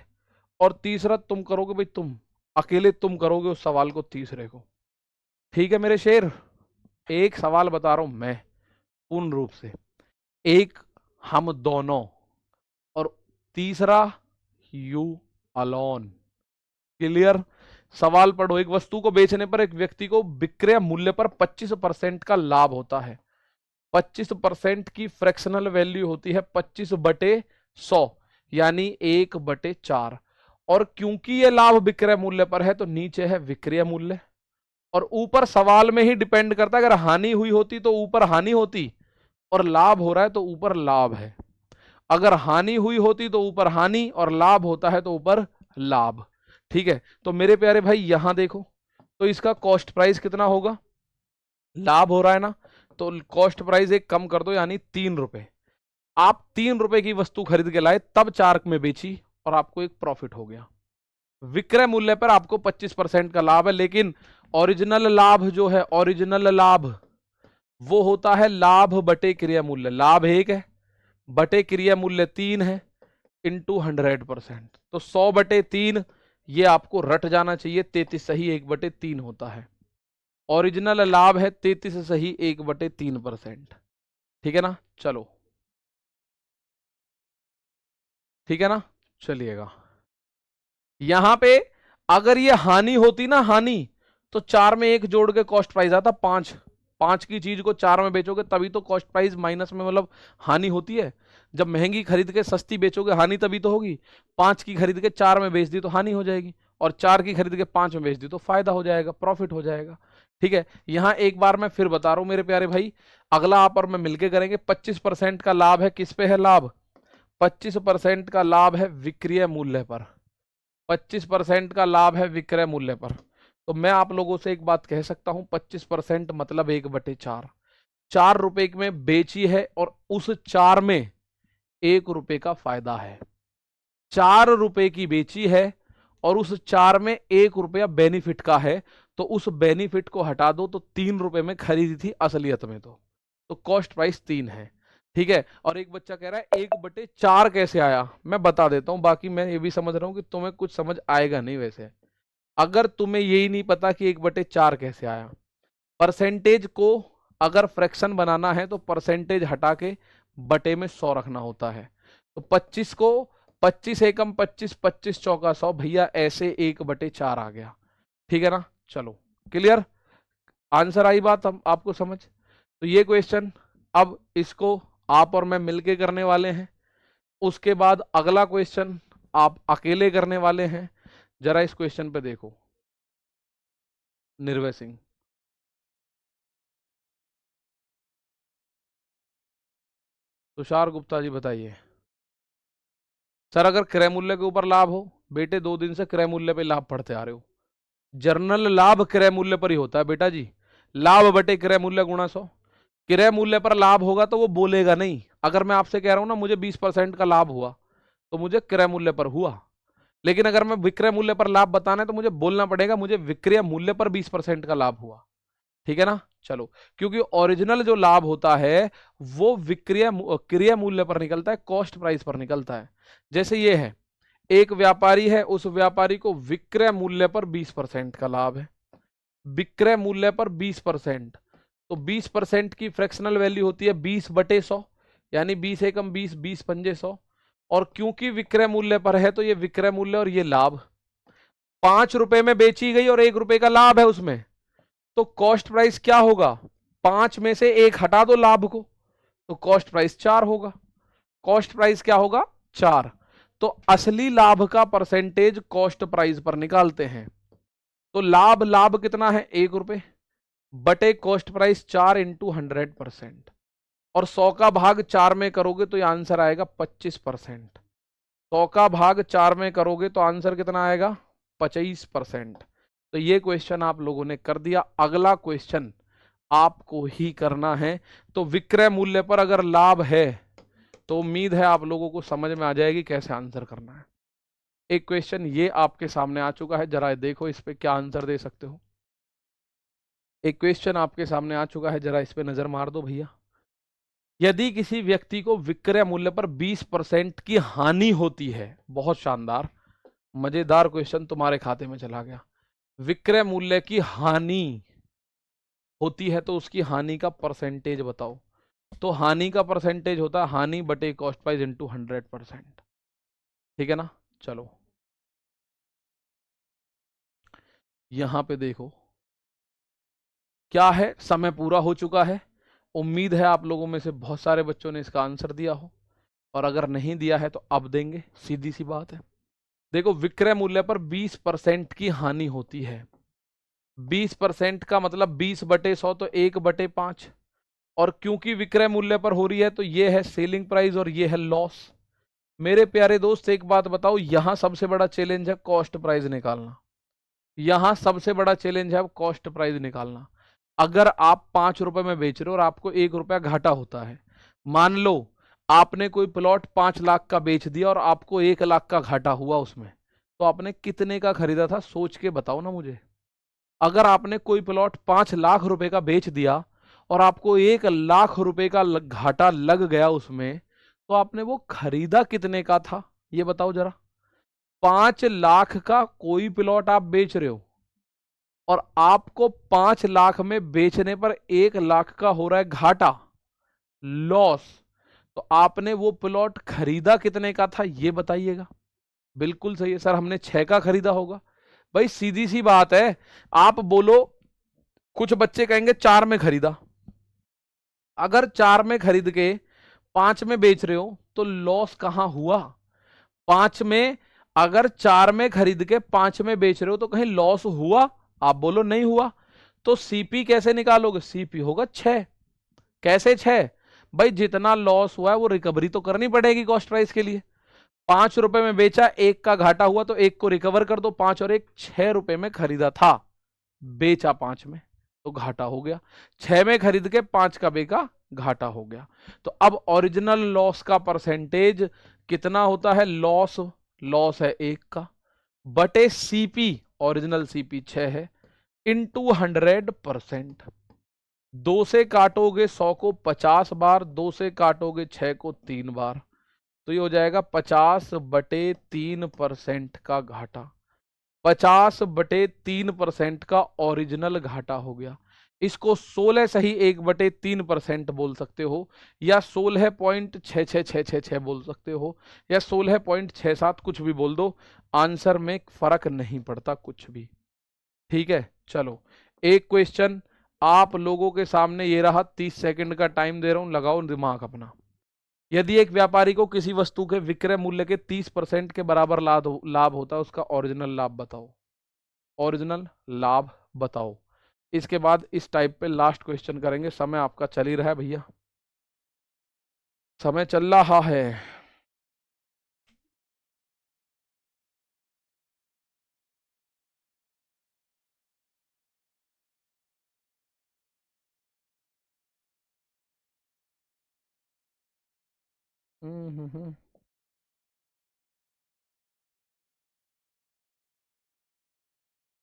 और तीसरा तुम करोगे। भाई तुम अकेले तुम करोगे उस सवाल को तीसरे को। ठीक है मेरे शेर। एक सवाल बता रहा हूं मैं पूर्ण रूप से, एक हम दोनों, और तीसरा यू अलोन। क्लियर। सवाल पढ़ो। एक वस्तु को बेचने पर एक व्यक्ति को विक्रय मूल्य पर 25% का लाभ होता है। 25% की फ्रैक्शनल वैल्यू होती है 25/100, यानी 1/4। और क्योंकि ये लाभ विक्रय मूल्य पर है तो नीचे है विक्रय मूल्य, और ऊपर सवाल में ही डिपेंड करता है। अगर हानि हुई होती तो ऊपर हानि होती, और लाभ हो रहा है तो ऊपर लाभ है। अगर हानि हुई होती तो ऊपर हानि, और लाभ होता है तो ऊपर लाभ। ठीक है, तो मेरे प्यारे भाई यहां देखो, तो इसका कॉस्ट प्राइस कितना होगा, लाभ हो रहा है ना, तो कॉस्ट प्राइस एक कम कर दो यानी 3 रुपए। आप 3 रुपए की वस्तु खरीद के लाए, तब 4 में बेची और आपको एक प्रॉफिट हो गया। विक्रय मूल्य पर आपको 25% का लाभ है, लेकिन ओरिजिनल लाभ जो है, ओरिजिनल लाभ वो होता है लाभ बटे क्रिया मूल्य। लाभ 1 है, बटे क्रिया मूल्य 3 है, इंटू 100%। तो 100/3 ये आपको रट जाना चाहिए। 33 सही 1/3 होता है। ओरिजिनल लाभ है 33 सही 1/3%। ठीक है ना, चलो ठीक है ना, चलिएगा। यहां पे अगर ये हानि होती ना, हानि, तो 4 में 1 जोड़ के कॉस्ट प्राइस आता 5। 5 की चीज को 4 में बेचोगे तभी तो कॉस्ट प्राइस माइनस में, मतलब हानि होती है। जब महंगी खरीद के सस्ती बेचोगे हानि तभी तो होगी। 5 की खरीद के 4 में बेच दी तो हानि हो जाएगी, और 4 की खरीद के 5 में बेच दी तो फायदा हो जाएगा, प्रॉफिट हो जाएगा। ठीक है, यहां एक बार मैं फिर बता रहा हूं मेरे प्यारे भाई, अगला आप और मैं मिलकर करेंगे। 25% का लाभ है, किस पे है लाभ, 25% का लाभ है विक्रय मूल्य पर। 25% का लाभ है विक्रय मूल्य पर। तो मैं आप लोगों से एक बात कह सकता हूं, 25% मतलब 1/4। 4 रुपए में बेची है और उस 4 में 1 रुपए का फायदा है। 4 रुपए की बेची है और उस 4 में 1 रुपया बेनिफिट का है, तो उस बेनिफिट को हटा दो तो 3 रुपए में खरीदी थी असलियत में। तो कॉस्ट प्राइस 3 है। ठीक है। और एक बच्चा कह रहा है 1/4 कैसे आया, मैं बता देता हूं, बाकी मैं ये भी समझ रहा हूं कि तुम्हें कुछ समझ आएगा नहीं। वैसे अगर तुम्हें यही नहीं पता कि 1/4 कैसे आया, परसेंटेज को अगर फ्रैक्शन बनाना है तो परसेंटेज हटा के बटे में 100 रखना होता है। तो 25 को 25 एकम 25, 25 चौका 100, भैया ऐसे 1/4 आ गया। ठीक है ना, चलो क्लियर, आंसर आई बात हम आपको समझ। तो ये क्वेश्चन अब इसको आप और मैं मिलके करने वाले हैं। उसके बाद अगला क्वेश्चन आप अकेले करने वाले हैं। जरा इस क्वेश्चन पे देखो, निर्भय सिंह। तुषार गुप्ता जी बताइए। सर अगर क्रय मूल्य के ऊपर लाभ हो, बेटे 2 दिन से क्रय मूल्य पे लाभ पढ़ते आ रहे हो, जर्नल लाभ क्रय मूल्य पर ही होता है बेटा जी, लाभ बटे क्रय मूल्य गुणा 100। क्रय मूल्य पर लाभ होगा तो वो बोलेगा नहीं। अगर मैं आपसे कह रहा हूं ना मुझे 20% का लाभ हुआ, तो मुझे क्रय मूल्य पर हुआ। लेकिन अगर मैं विक्रय मूल्य पर लाभ बताना है तो मुझे बोलना पड़ेगा मुझे विक्रय मूल्य पर 20% का लाभ हुआ। ठीक है ना, चलो, क्योंकि ओरिजिनल जो लाभ होता है वो विक्रय क्रय मूल्य पर निकलता है, कॉस्ट प्राइस पर निकलता है। जैसे ये है, एक व्यापारी है, उस व्यापारी को विक्रय मूल्य पर 20% का लाभ है, विक्रय मूल्य पर 20%, तो 20% की फ्रैक्शनल वैल्यू होती है 20/100, यानी 20 एकम 20, 20 पंजे 100। और क्योंकि विक्रय मूल्य पर है तो ये विक्रय मूल्य और ये लाभ 5 रुपए में बेची गई और 1 रुपए का लाभ है उसमें, तो कॉस्ट प्राइस क्या होगा, 5 में से 1 हटा दो लाभ को, तो कॉस्ट प्राइस 4 होगा। कॉस्ट प्राइस क्या होगा, 4। तो असली लाभ का परसेंटेज कॉस्ट प्राइस पर निकालते हैं। तो लाभ लाभ कितना है, 1 रुपए बटे कॉस्ट प्राइस 4 इंटू 100%, और 100 का भाग 4 में करोगे तो ये आंसर आएगा 25%। 100 का भाग 4 में करोगे तो आंसर कितना आएगा, 25%। तो ये क्वेश्चन आप लोगों ने कर दिया। अगला क्वेश्चन आपको ही करना है। तो विक्रय मूल्य पर अगर लाभ है तो उम्मीद है आप लोगों को समझ में आ जाएगी कैसे आंसर करना है। एक क्वेश्चन ये आपके सामने आ चुका है, जरा देखो इस पे क्या आंसर दे सकते हो। एक क्वेश्चन आपके सामने आ चुका है, जरा इस पे नजर मार दो भैया। यदि किसी व्यक्ति को विक्रय मूल्य पर 20% की हानि होती है, बहुत शानदार मजेदार क्वेश्चन तुम्हारे खाते में चला गया। विक्रय मूल्य की हानि होती है तो उसकी हानि का परसेंटेज बताओ। तो हानि का परसेंटेज होता है हानि बटे कॉस्ट प्राइस इंटू 100%। ठीक है ना, चलो यहां पे देखो क्या है, समय पूरा हो चुका है। उम्मीद है आप लोगों में से बहुत सारे बच्चों ने इसका आंसर दिया हो, और अगर नहीं दिया है तो अब देंगे, सीधी सी बात है। देखो विक्रय मूल्य पर 20% की हानि होती है, 20% का मतलब 20/100 तो 1/5, और क्योंकि विक्रय मूल्य पर हो रही है तो ये है सेलिंग प्राइस और ये है लॉस। मेरे प्यारे दोस्त एक बात बताओ, यहां सबसे बड़ा चैलेंज है कॉस्ट प्राइस निकालना, यहां सबसे बड़ा चैलेंज है कॉस्ट प्राइस निकालना। अगर आप 5 रुपए में बेच रहे हो और आपको 1 रुपया घाटा होता है, मान लो आपने कोई प्लॉट 5 लाख का बेच दिया और आपको 1 लाख का घाटा हुआ उसमें, तो आपने कितने का खरीदा था, सोच के बताओ ना मुझे। अगर आपने कोई प्लॉट 5 लाख रुपए का बेच दिया और आपको 1 लाख रुपए का घाटा लग गया उसमें, तो आपने वो खरीदा कितने का था, ये बताओ जरा। 5 लाख का कोई प्लॉट आप बेच रहे हो और आपको 5 लाख में बेचने पर 1 लाख का हो रहा है घाटा, लॉस, तो आपने वो प्लॉट खरीदा कितने का था ये बताइएगा। बिल्कुल सही है सर, हमने 6 का खरीदा होगा। भाई सीधी सी बात है, आप बोलो, कुछ बच्चे कहेंगे 4 में खरीदा। अगर 4 में खरीद के 5 में बेच रहे हो तो लॉस कहां हुआ, 5 में, अगर 4 में खरीद के 5 में बेच रहे हो तो कहीं लॉस हुआ, आप बोलो नहीं हुआ। तो सीपी कैसे निकालोगे, सीपी होगा 6। कैसे 6, भाई जितना लॉस हुआ है वो रिकवरी तो करनी पड़ेगी कॉस्ट प्राइस के लिए। 5 रुपए में बेचा, 1 का घाटा हुआ तो 1 को रिकवर कर दो, 5 और 1 6 रुपए में खरीदा था, बेचा 5 में तो घाटा हो गया, 6 में खरीद के 5 का बेचा, घाटा हो गया। तो अब ओरिजिनल लॉस का परसेंटेज कितना होता है, लॉस, लॉस है 1 का, बटे सीपी, ओरिजिनल सीपी 6 है, इंटू 100%। 2 से काटोगे 100 को 50 बार, 2 से काटोगे 6 को 3 बार, तो ये हो जाएगा 50/3% का घाटा। 50/3% का ओरिजिनल घाटा हो गया। इसको 16 सही 1/3% बोल सकते हो, या 16.6666 बोल सकते हो, या 16.67 कुछ भी बोल दो, आंसर में फर्क नहीं पड़ता कुछ भी। ठीक है, चलो एक क्वेश्चन आप लोगों के सामने ये रहा, 30 सेकंड का टाइम दे रहा हूं, लगाओ दिमाग अपना। यदि एक व्यापारी को किसी वस्तु के विक्रय मूल्य के 30% के बराबर लाभ होता है, उसका ओरिजिनल लाभ बताओ। ओरिजिनल लाभ बताओ। इसके बाद इस टाइप पे लास्ट क्वेश्चन करेंगे। समय आपका चल ही रहा है भैया, समय चल रहा है।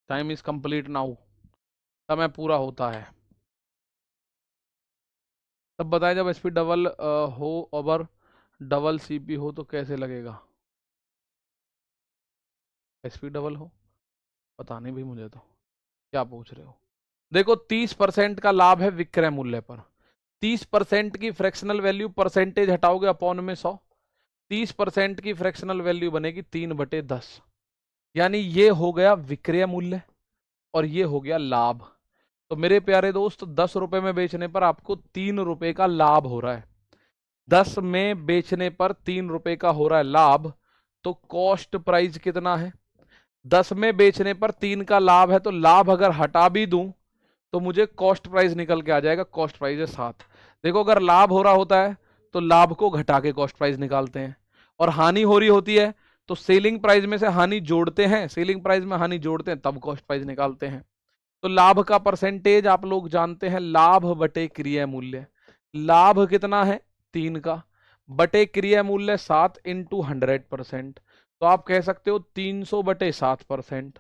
Time is complete now. समय पूरा होता है। तब बताए जब एसपी डबल हो और डबल सीपी हो तो कैसे लगेगा। एसपी डबल हो, पता नहीं भाई मुझे तो, क्या पूछ रहे हो। देखो 30% का लाभ है विक्रय मूल्य पर, 30% की फ्रैक्शनल वैल्यू परसेंटेज हटाओगे अपॉन में 100, 30% की फ्रैक्शनल वैल्यू बनेगी 3/10, यानी ये हो गया विक्रय मूल्य और ये हो गया लाभ। तो मेरे प्यारे दोस्त 10 रुपए में बेचने पर आपको 3 रुपए का लाभ हो रहा है। 10 में बेचने पर 3 रुपए का हो रहा है लाभ, तो कॉस्ट प्राइस कितना है। 10 में बेचने पर 3 का लाभ है, तो लाभ अगर हटा भी दूं तो मुझे कॉस्ट प्राइस निकल के आ जाएगा। कॉस्ट प्राइस है 7। देखो अगर लाभ हो रहा होता है तो लाभ को घटा के कॉस्ट प्राइस निकालते हैं, और हानि हो रही होती है तो सेलिंग प्राइस में से हानि जोड़ते हैं, सेलिंग प्राइस में हानि जोड़ते हैं तब कॉस्ट प्राइस निकालते हैं। तो लाभ का परसेंटेज आप लोग जानते हैं, लाभ बटे क्रिया मूल्य। लाभ कितना है 3 का, बटे क्रिया मूल्य 7 इंटू 100%, तो आप कह सकते हो 300/7%।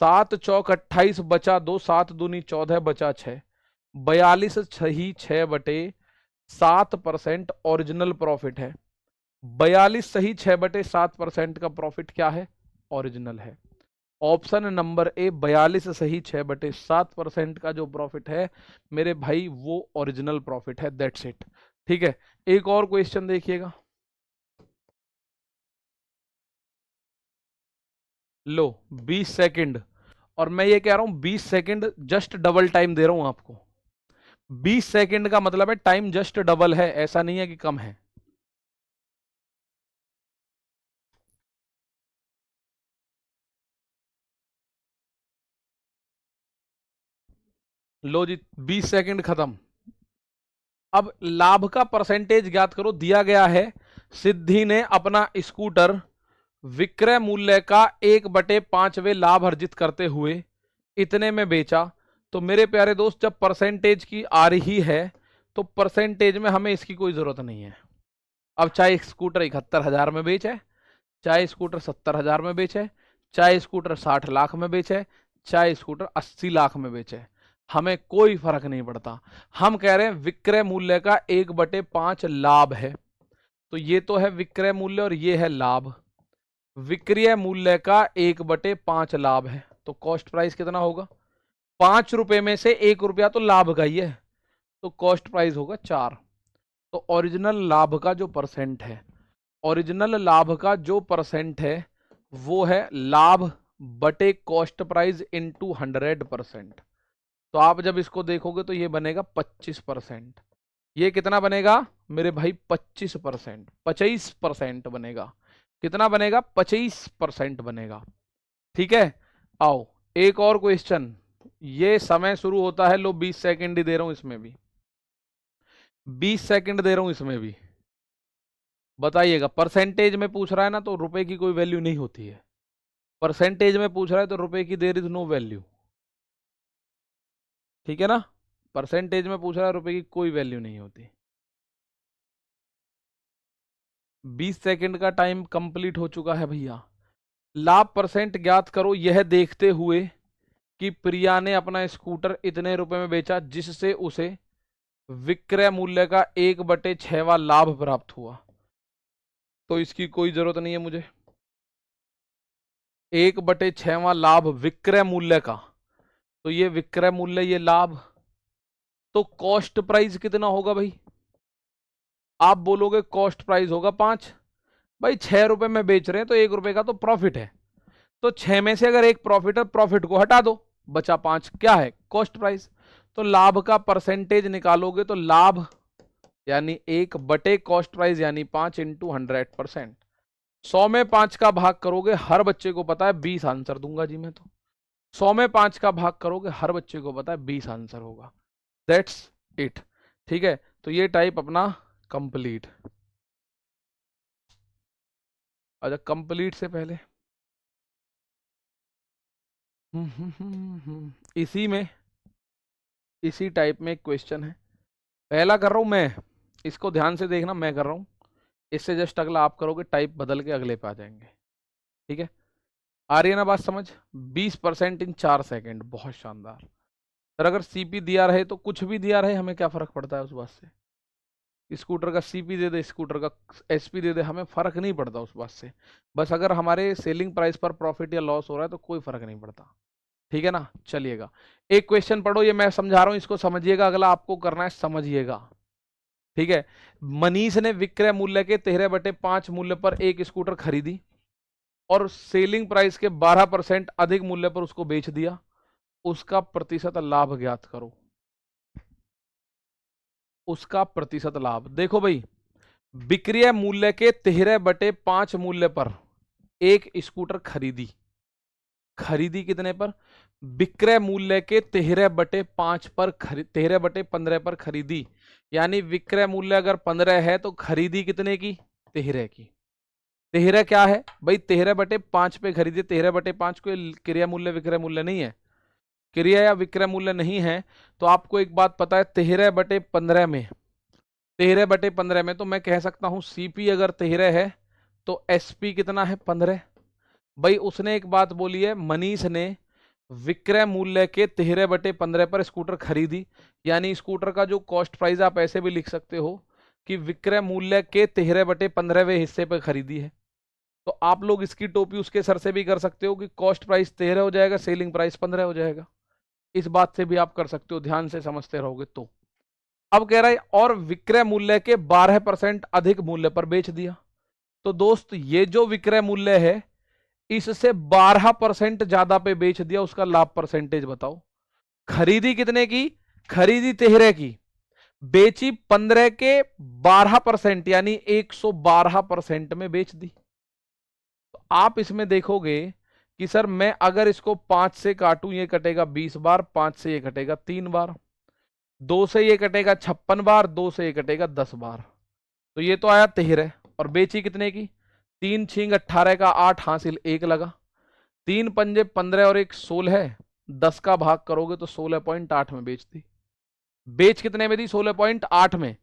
7 चौक 28 बचा 2, 7 दूनी 14 बचा 6, 42 सही 6/7% ओरिजिनल प्रॉफिट है। 42 सही 6/7% का प्रॉफिट क्या है, ओरिजिनल है। ऑप्शन नंबर ए 42 सही 6/7% का जो प्रॉफिट है मेरे भाई वो ओरिजिनल प्रॉफिट है। That's it. ठीक है, एक और क्वेश्चन देखिएगा। लो 20 सेकंड, और मैं ये कह रहा हूं 20 सेकंड जस्ट डबल टाइम दे रहा हूं आपको। 20 सेकंड का मतलब है टाइम जस्ट डबल है, ऐसा नहीं है कि कम है। लो जी 20 सेकंड खत्म। अब लाभ का परसेंटेज ज्ञात करो, दिया गया है सिद्धि ने अपना स्कूटर विक्रय मूल्य का 1/5वें लाभ अर्जित करते हुए इतने में बेचा। तो मेरे प्यारे दोस्त जब परसेंटेज की आ रही है तो परसेंटेज में हमें इसकी कोई जरूरत नहीं है। अब चाहे स्कूटर 71,000 में बेचे, चाहे स्कूटर 70,000 में बेचे, चाहे स्कूटर 60 लाख में बेचे, चाहे स्कूटर 80 लाख में बेचे, हमें कोई फर्क नहीं पड़ता। हम कह रहे हैं विक्रय मूल्य का 1/5 लाभ है, तो ये तो है विक्रय मूल्य और ये है लाभ। विक्रय मूल्य का 1/5 लाभ है, तो कॉस्ट प्राइस कितना होगा। 5 रुपए में से 1 रुपया तो लाभ का ही है, तो कॉस्ट प्राइस होगा 4। तो ओरिजिनल लाभ का जो परसेंट है, ओरिजिनल लाभ का जो परसेंट है वो है लाभ बटे कॉस्ट प्राइस इंटू 100%। तो आप जब इसको देखोगे तो ये बनेगा 25%। ये कितना बनेगा मेरे भाई 25%, 25% बनेगा। कितना बनेगा 25% बनेगा। ठीक है, आओ एक और क्वेश्चन। ये समय शुरू होता है, लो 20 सेकंड ही दे रहा हूं इसमें भी, 20 सेकंड दे रहा हूं इसमें भी। बताइएगा, परसेंटेज में पूछ रहा है ना तो रुपए की कोई वैल्यू नहीं होती है। परसेंटेज में पूछ रहा है तो रुपए की देयर इज नो वैल्यू। ठीक है ना, परसेंटेज में पूछ रहा है रुपए की कोई वैल्यू नहीं होती। 20 सेकंड का टाइम कंप्लीट हो चुका है भैया। लाभ परसेंट ज्ञात करो, यह देखते हुए कि प्रिया ने अपना स्कूटर इतने रुपए में बेचा जिससे उसे विक्रय मूल्य का 1/6वां लाभ प्राप्त हुआ। तो इसकी कोई जरूरत नहीं है मुझे। 1/6वां लाभ विक्रय मूल्य का, तो ये विक्रय मूल्य, ये लाभ। तो कॉस्ट प्राइस कितना होगा भाई? आप बोलोगे कॉस्ट प्राइस होगा 5। भाई 6 रुपए में बेच रहे हैं तो 1 रुपए का तो प्रॉफिट है। तो 6 में से अगर एक प्रॉफिट है, प्रॉफिट को हटा दो, बचा 5, क्या है? Cost price. तो लाभ का परसेंटेज निकालोगे तो लाभ यानी 1 बटे कॉस्ट प्राइस यानी 5 इंटू 100%। 100 में 5 का भाग करोगे, हर बच्चे को पता है 20 आंसर दूंगा जी मैं तो। 100 में 5 का भाग करोगे, हर बच्चे को पता है 20 आंसर होगा। That's it. ठीक है, तो ये टाइप अपना कंप्लीट। अच्छा, कंप्लीट से पहले इसी में, इसी टाइप में एक क्वेश्चन है, पहला कर रहा हूं मैं, इसको ध्यान से देखना, मैं कर रहा हूं, इससे जस्ट अगला आप करोगे, टाइप बदल के अगले पे आ जाएंगे। ठीक है, आ रही है ना बात समझ? 20% इन 4 सेकंड, बहुत शानदार। सर अगर सीपी दिया रहे तो कुछ भी दिया रहे, हमें क्या फर्क पड़ता है उस बात से? स्कूटर का सीपी दे दे, स्कूटर का एसपी दे दे, हमें फर्क नहीं पड़ता उस बात से। बस अगर हमारे सेलिंग प्राइस पर प्रॉफिट या लॉस हो रहा है तो कोई फर्क नहीं पड़ता। ठीक है ना? चलिएगा, एक क्वेश्चन पढ़ो, ये मैं समझा रहा हूं, इसको समझिएगा, अगला आपको करना है, समझिएगा। ठीक है, मनीष ने विक्रय मूल्य के 13/5 मूल्य पर एक स्कूटर खरीदी और सेलिंग प्राइस के 12% अधिक मूल्य पर उसको बेच दिया, उसका प्रतिशत लाभ ज्ञात करो। उसका प्रतिशत लाभ, देखो भाई, विक्रय मूल्य के 13/5 मूल्य पर एक स्कूटर खरीदी, खरीदी कितने पर? विक्रय मूल्य के 13/5 पर 13/15 पर खरीदी, यानी विक्रय मूल्य अगर 15 है तो खरीदी कितने की? 13 की। 13 क्या है भाई? 13/5 पे खरीदी, 13/5 को क्रिया मूल्य विक्रय मूल्य नहीं है, क्रिया या विक्रय मूल्य नहीं है। तो आपको एक बात पता है, 13/15 में, 13/15 में तो मैं कह सकता हूं सीपी अगर 13 है तो एसपी कितना है? 15। भाई उसने एक बात बोली है, मनीष ने विक्रय मूल्य के 13/15 पर स्कूटर खरीदी, यानी स्कूटर का जो कॉस्ट प्राइस आप ऐसे भी लिख सकते हो कि विक्रय मूल्य के 13/15वें हिस्से पर खरीदी है। तो आप लोग इसकी टोपी उसके सर से भी कर सकते हो कि कॉस्ट प्राइस 13 हो जाएगा, सेलिंग प्राइस 15 हो जाएगा। इस बात से भी आप कर सकते हो, ध्यान से समझते रहोगे तो। अब कह रहा है और विक्रय मूल्य के 12% अधिक मूल्य पर बेच दिया। तो दोस्त ये जो विक्रय मूल्य है इससे 12% ज्यादा पे बेच दिया, उसका लाभ परसेंटेज बताओ। खरीदी कितने की? खरीदी 13 की, बेची 15 के 12% यानी 112% में बेच दी। तो आप इसमें देखोगे कि सर मैं अगर इसको 5 से काटूं, ये कटेगा 20 बार, 5 से ये कटेगा 3 बार, 2 से ये कटेगा 56 बार, 2 से ये कटेगा 10 बार। तो ये तो आया 13, और बेची कितने की? 3 छींग 18 का 8 हासिल 1 लगा, 3 पंजे 15 और 1 16, 10 का भाग करोगे तो 16.8 में बेच दी। बेच कितने में दी? 16.8 में।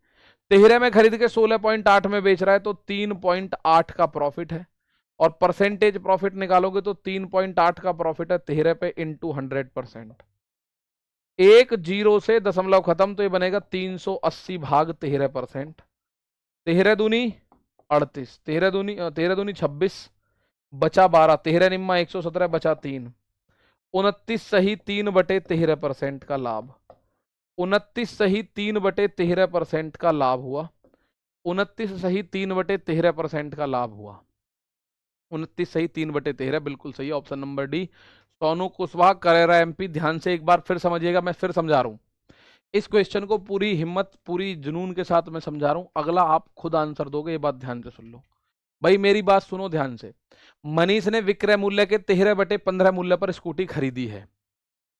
13 में खरीद के 16.8 में बेच रहा है तो 3.8 का प्रॉफिट है, और परसेंटेज प्रॉफिट निकालोगे तो 3.8 का प्रॉफिट है 13 पे इंटू 100%। एक जीरो से दशमलव खत्म, तो ये बनेगा 380 भाग 13%। 13 दूनी 38, 13 दूनी 26, बचा 12, 13 निम्मा 117, बचा 3, 29 सही 3/13% का लाभ। 29 सही 3/13% का लाभ हुआ। 29 सही 3/13% का लाभ हुआ। 29 सही 3/13, बिल्कुल सही, option number D. Sonu Kushwaha, Karera MP. ध्यान से एक बार फिर समझिएगा, मैं फिर समझा रहा हूं इस क्वेश्चन को, पूरी हिम्मत पूरी जुनून के साथ मैं समझा रहा हूं, अगला आप खुद आंसर दोगे, ये बात ध्यान से सुन लो भाई, मेरी बात सुनो ध्यान से। मनीष ने विक्रय मूल्य के 13/15 मूल्य पर स्कूटी खरीदी है,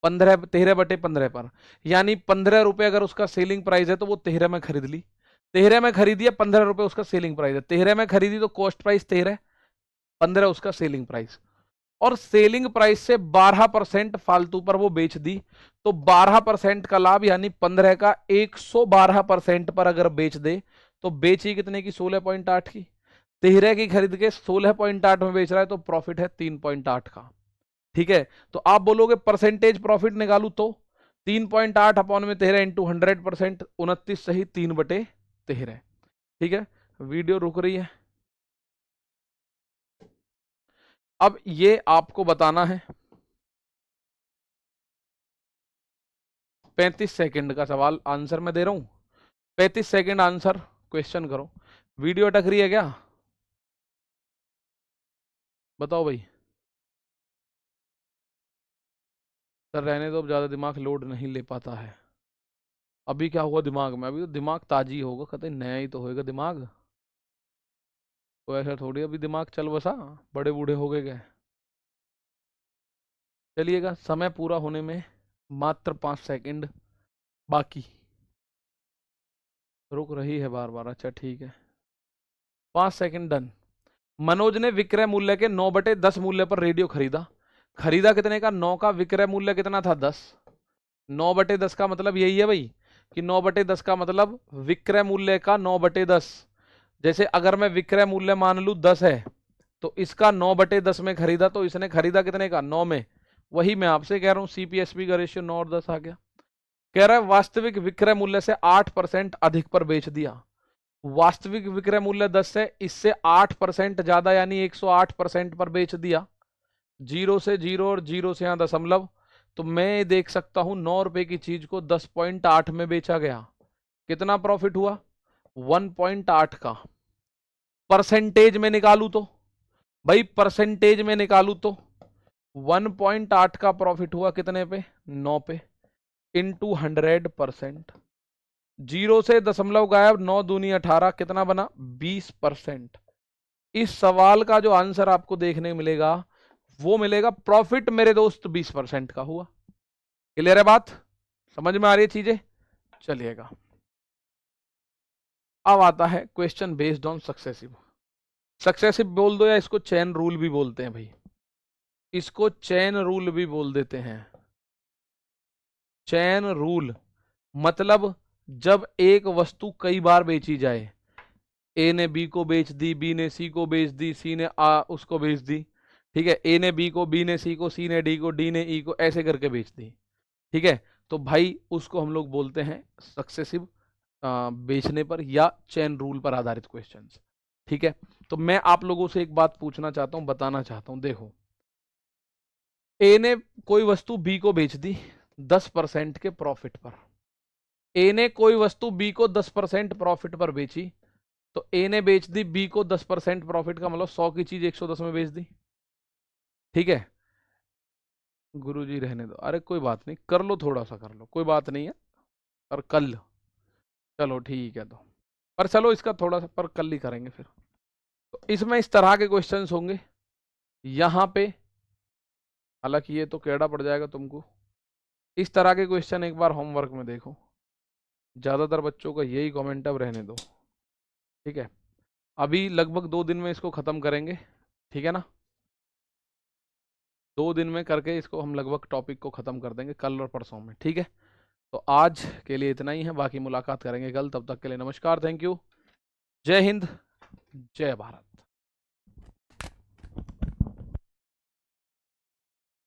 13/15 पर, यानी 15 रुपए अगर उसका सेलिंग प्राइस है तो वो 13 में खरीद ली। 13 में खरीदी है, 15 रुपए उसका सेलिंग प्राइस है, 13 में खरीदी तो कॉस्ट प्राइस 13, 15 उसका सेलिंग प्राइस, और सेलिंग प्राइस से 12% फालतू पर वो बेच दी। तो 12% का लाभ यानी 15 का 112% पर अगर बेच दे तो बेची कितने की? 16.8 की। 13 की खरीद के 16.8 में बेच रहा है तो प्रॉफिट है 3.8 का। ठीक है, तो आप बोलोगे परसेंटेज प्रॉफिट निकालू तो 3.8 अपॉन में 13 इंटू 100%, 29 सही 3/13। ठीक है, वीडियो रुक रही है। अब ये आपको बताना है 35 सेकंड का सवाल, आंसर मैं दे रहा हूं 35 सेकंड आंसर, क्वेश्चन करो। वीडियो अटक रही है क्या? बताओ भाई। सर रहने दो, अब ज्यादा दिमाग लोड नहीं ले पाता है। अभी क्या हुआ दिमाग में? अभी तो दिमाग ताजी होगा, कतई नया ही तो होएगा दिमाग। तो ऐसा थोड़ी अभी दिमाग चल बसा, बड़े बूढ़े हो गए क्या? चलिएगा, समय पूरा होने में मात्र 5 सेकंड बाकी। रुक रही है बार बार, अच्छा ठीक है, 5 सेकंड डन। मनोज ने विक्रय मूल्य के 9/10 मूल्य पर रेडियो खरीदा। खरीदा कितने का? 9 का। विक्रय मूल्य कितना था? 10। 9/10 का मतलब यही है भाई कि 9/10 का मतलब विक्रय मूल्य का 9/10। जैसे अगर मैं विक्रय मूल्य मान लू 10 है, तो इसका 9/10 में खरीदा, तो इसने खरीदा कितने का? 9 में। वही मैं आपसे कह रहा हूं, सीपीएसपी का रेशियो 9 और 10 आ गया। कह रहा है वास्तविक विक्रय मूल्य से 8% अधिक पर बेच दिया। वास्तविक विक्रय मूल्य 10 है, इससे 8% ज्यादा यानी 108% पर बेच दिया। 0 से 0 और 0 से यहां दशमलव, तो मैं देख सकता हूं 9 रुपए की चीज को 10.8 में बेचा गया। कितना प्रॉफिट हुआ? 1.8 का। परसेंटेज में निकालू तो भाई, परसेंटेज में निकालू तो 1.8 का प्रॉफिट हुआ कितने पे? 9 पे, इंटू 100%। 0 से दशमलव गायब, 9 दूनी 18, कितना बना? 20%। इस सवाल का जो आंसर आपको देखने को मिलेगा वो मिलेगा प्रॉफिट मेरे दोस्त 20% का हुआ। क्लियर है बात? समझ में आ रही है चीजें? चलिएगा, अब आता है question based on successive. Successive बोल दो या इसको चेन रूल भी बोलते हैं भाई, इसको चेन रूल भी बोल देते हैं। चेन रूल मतलब जब एक वस्तु कई बार बेची जाए, ए ने बी को बेच दी, बी ने सी को बेच दी, सी ने उसको बेच दी। ठीक है, ए ने बी को, बी ने सी को, सी ने डी को, डी ने ई को, ऐसे करके बेच दी। ठीक है, तो भाई उसको हम लोग बोलते हैं सक्सेसिव बेचने पर या चेन रूल पर आधारित क्वेश्चंस। ठीक है, तो मैं आप लोगों से एक बात पूछना चाहता हूं, बताना चाहता हूं। देखो, ए ने कोई वस्तु बी को बेच दी 10% के प्रॉफिट पर। ए ने कोई वस्तु बी को 10% प्रॉफिट पर बेची, तो ए ने बेच दी बी को 10% प्रॉफिट का, मतलब 100 की चीज 110 में बेच दी। ठीक है, गुरुजी रहने दो, अरे कोई बात नहीं, कर लो, थोड़ा सा कर लो, कोई बात नहीं है, और कल। चलो ठीक है, तो पर चलो इसका थोड़ा सा पर कल ही करेंगे फिर। तो इसमें इस तरह के क्वेश्चंस होंगे यहां पे, हालांकि ये तो केड़ा पड़ जाएगा तुमको। इस तरह के क्वेश्चन एक बार होमवर्क में देखो, ज्यादातर बच्चों का यही कमेंट, अब रहने दो। ठीक है, अभी लगभग 2 दिन में इसको खत्म करेंगे। ठीक है ना, 2 दिन में करके इसको हम लगभग टॉपिक को खत्म कर देंगे कल और परसों में। ठीक है, तो आज के लिए इतना ही है, बाकी मुलाकात करेंगे कल। तब तक के लिए नमस्कार, थैंक यू, जय हिंद, जय भारत।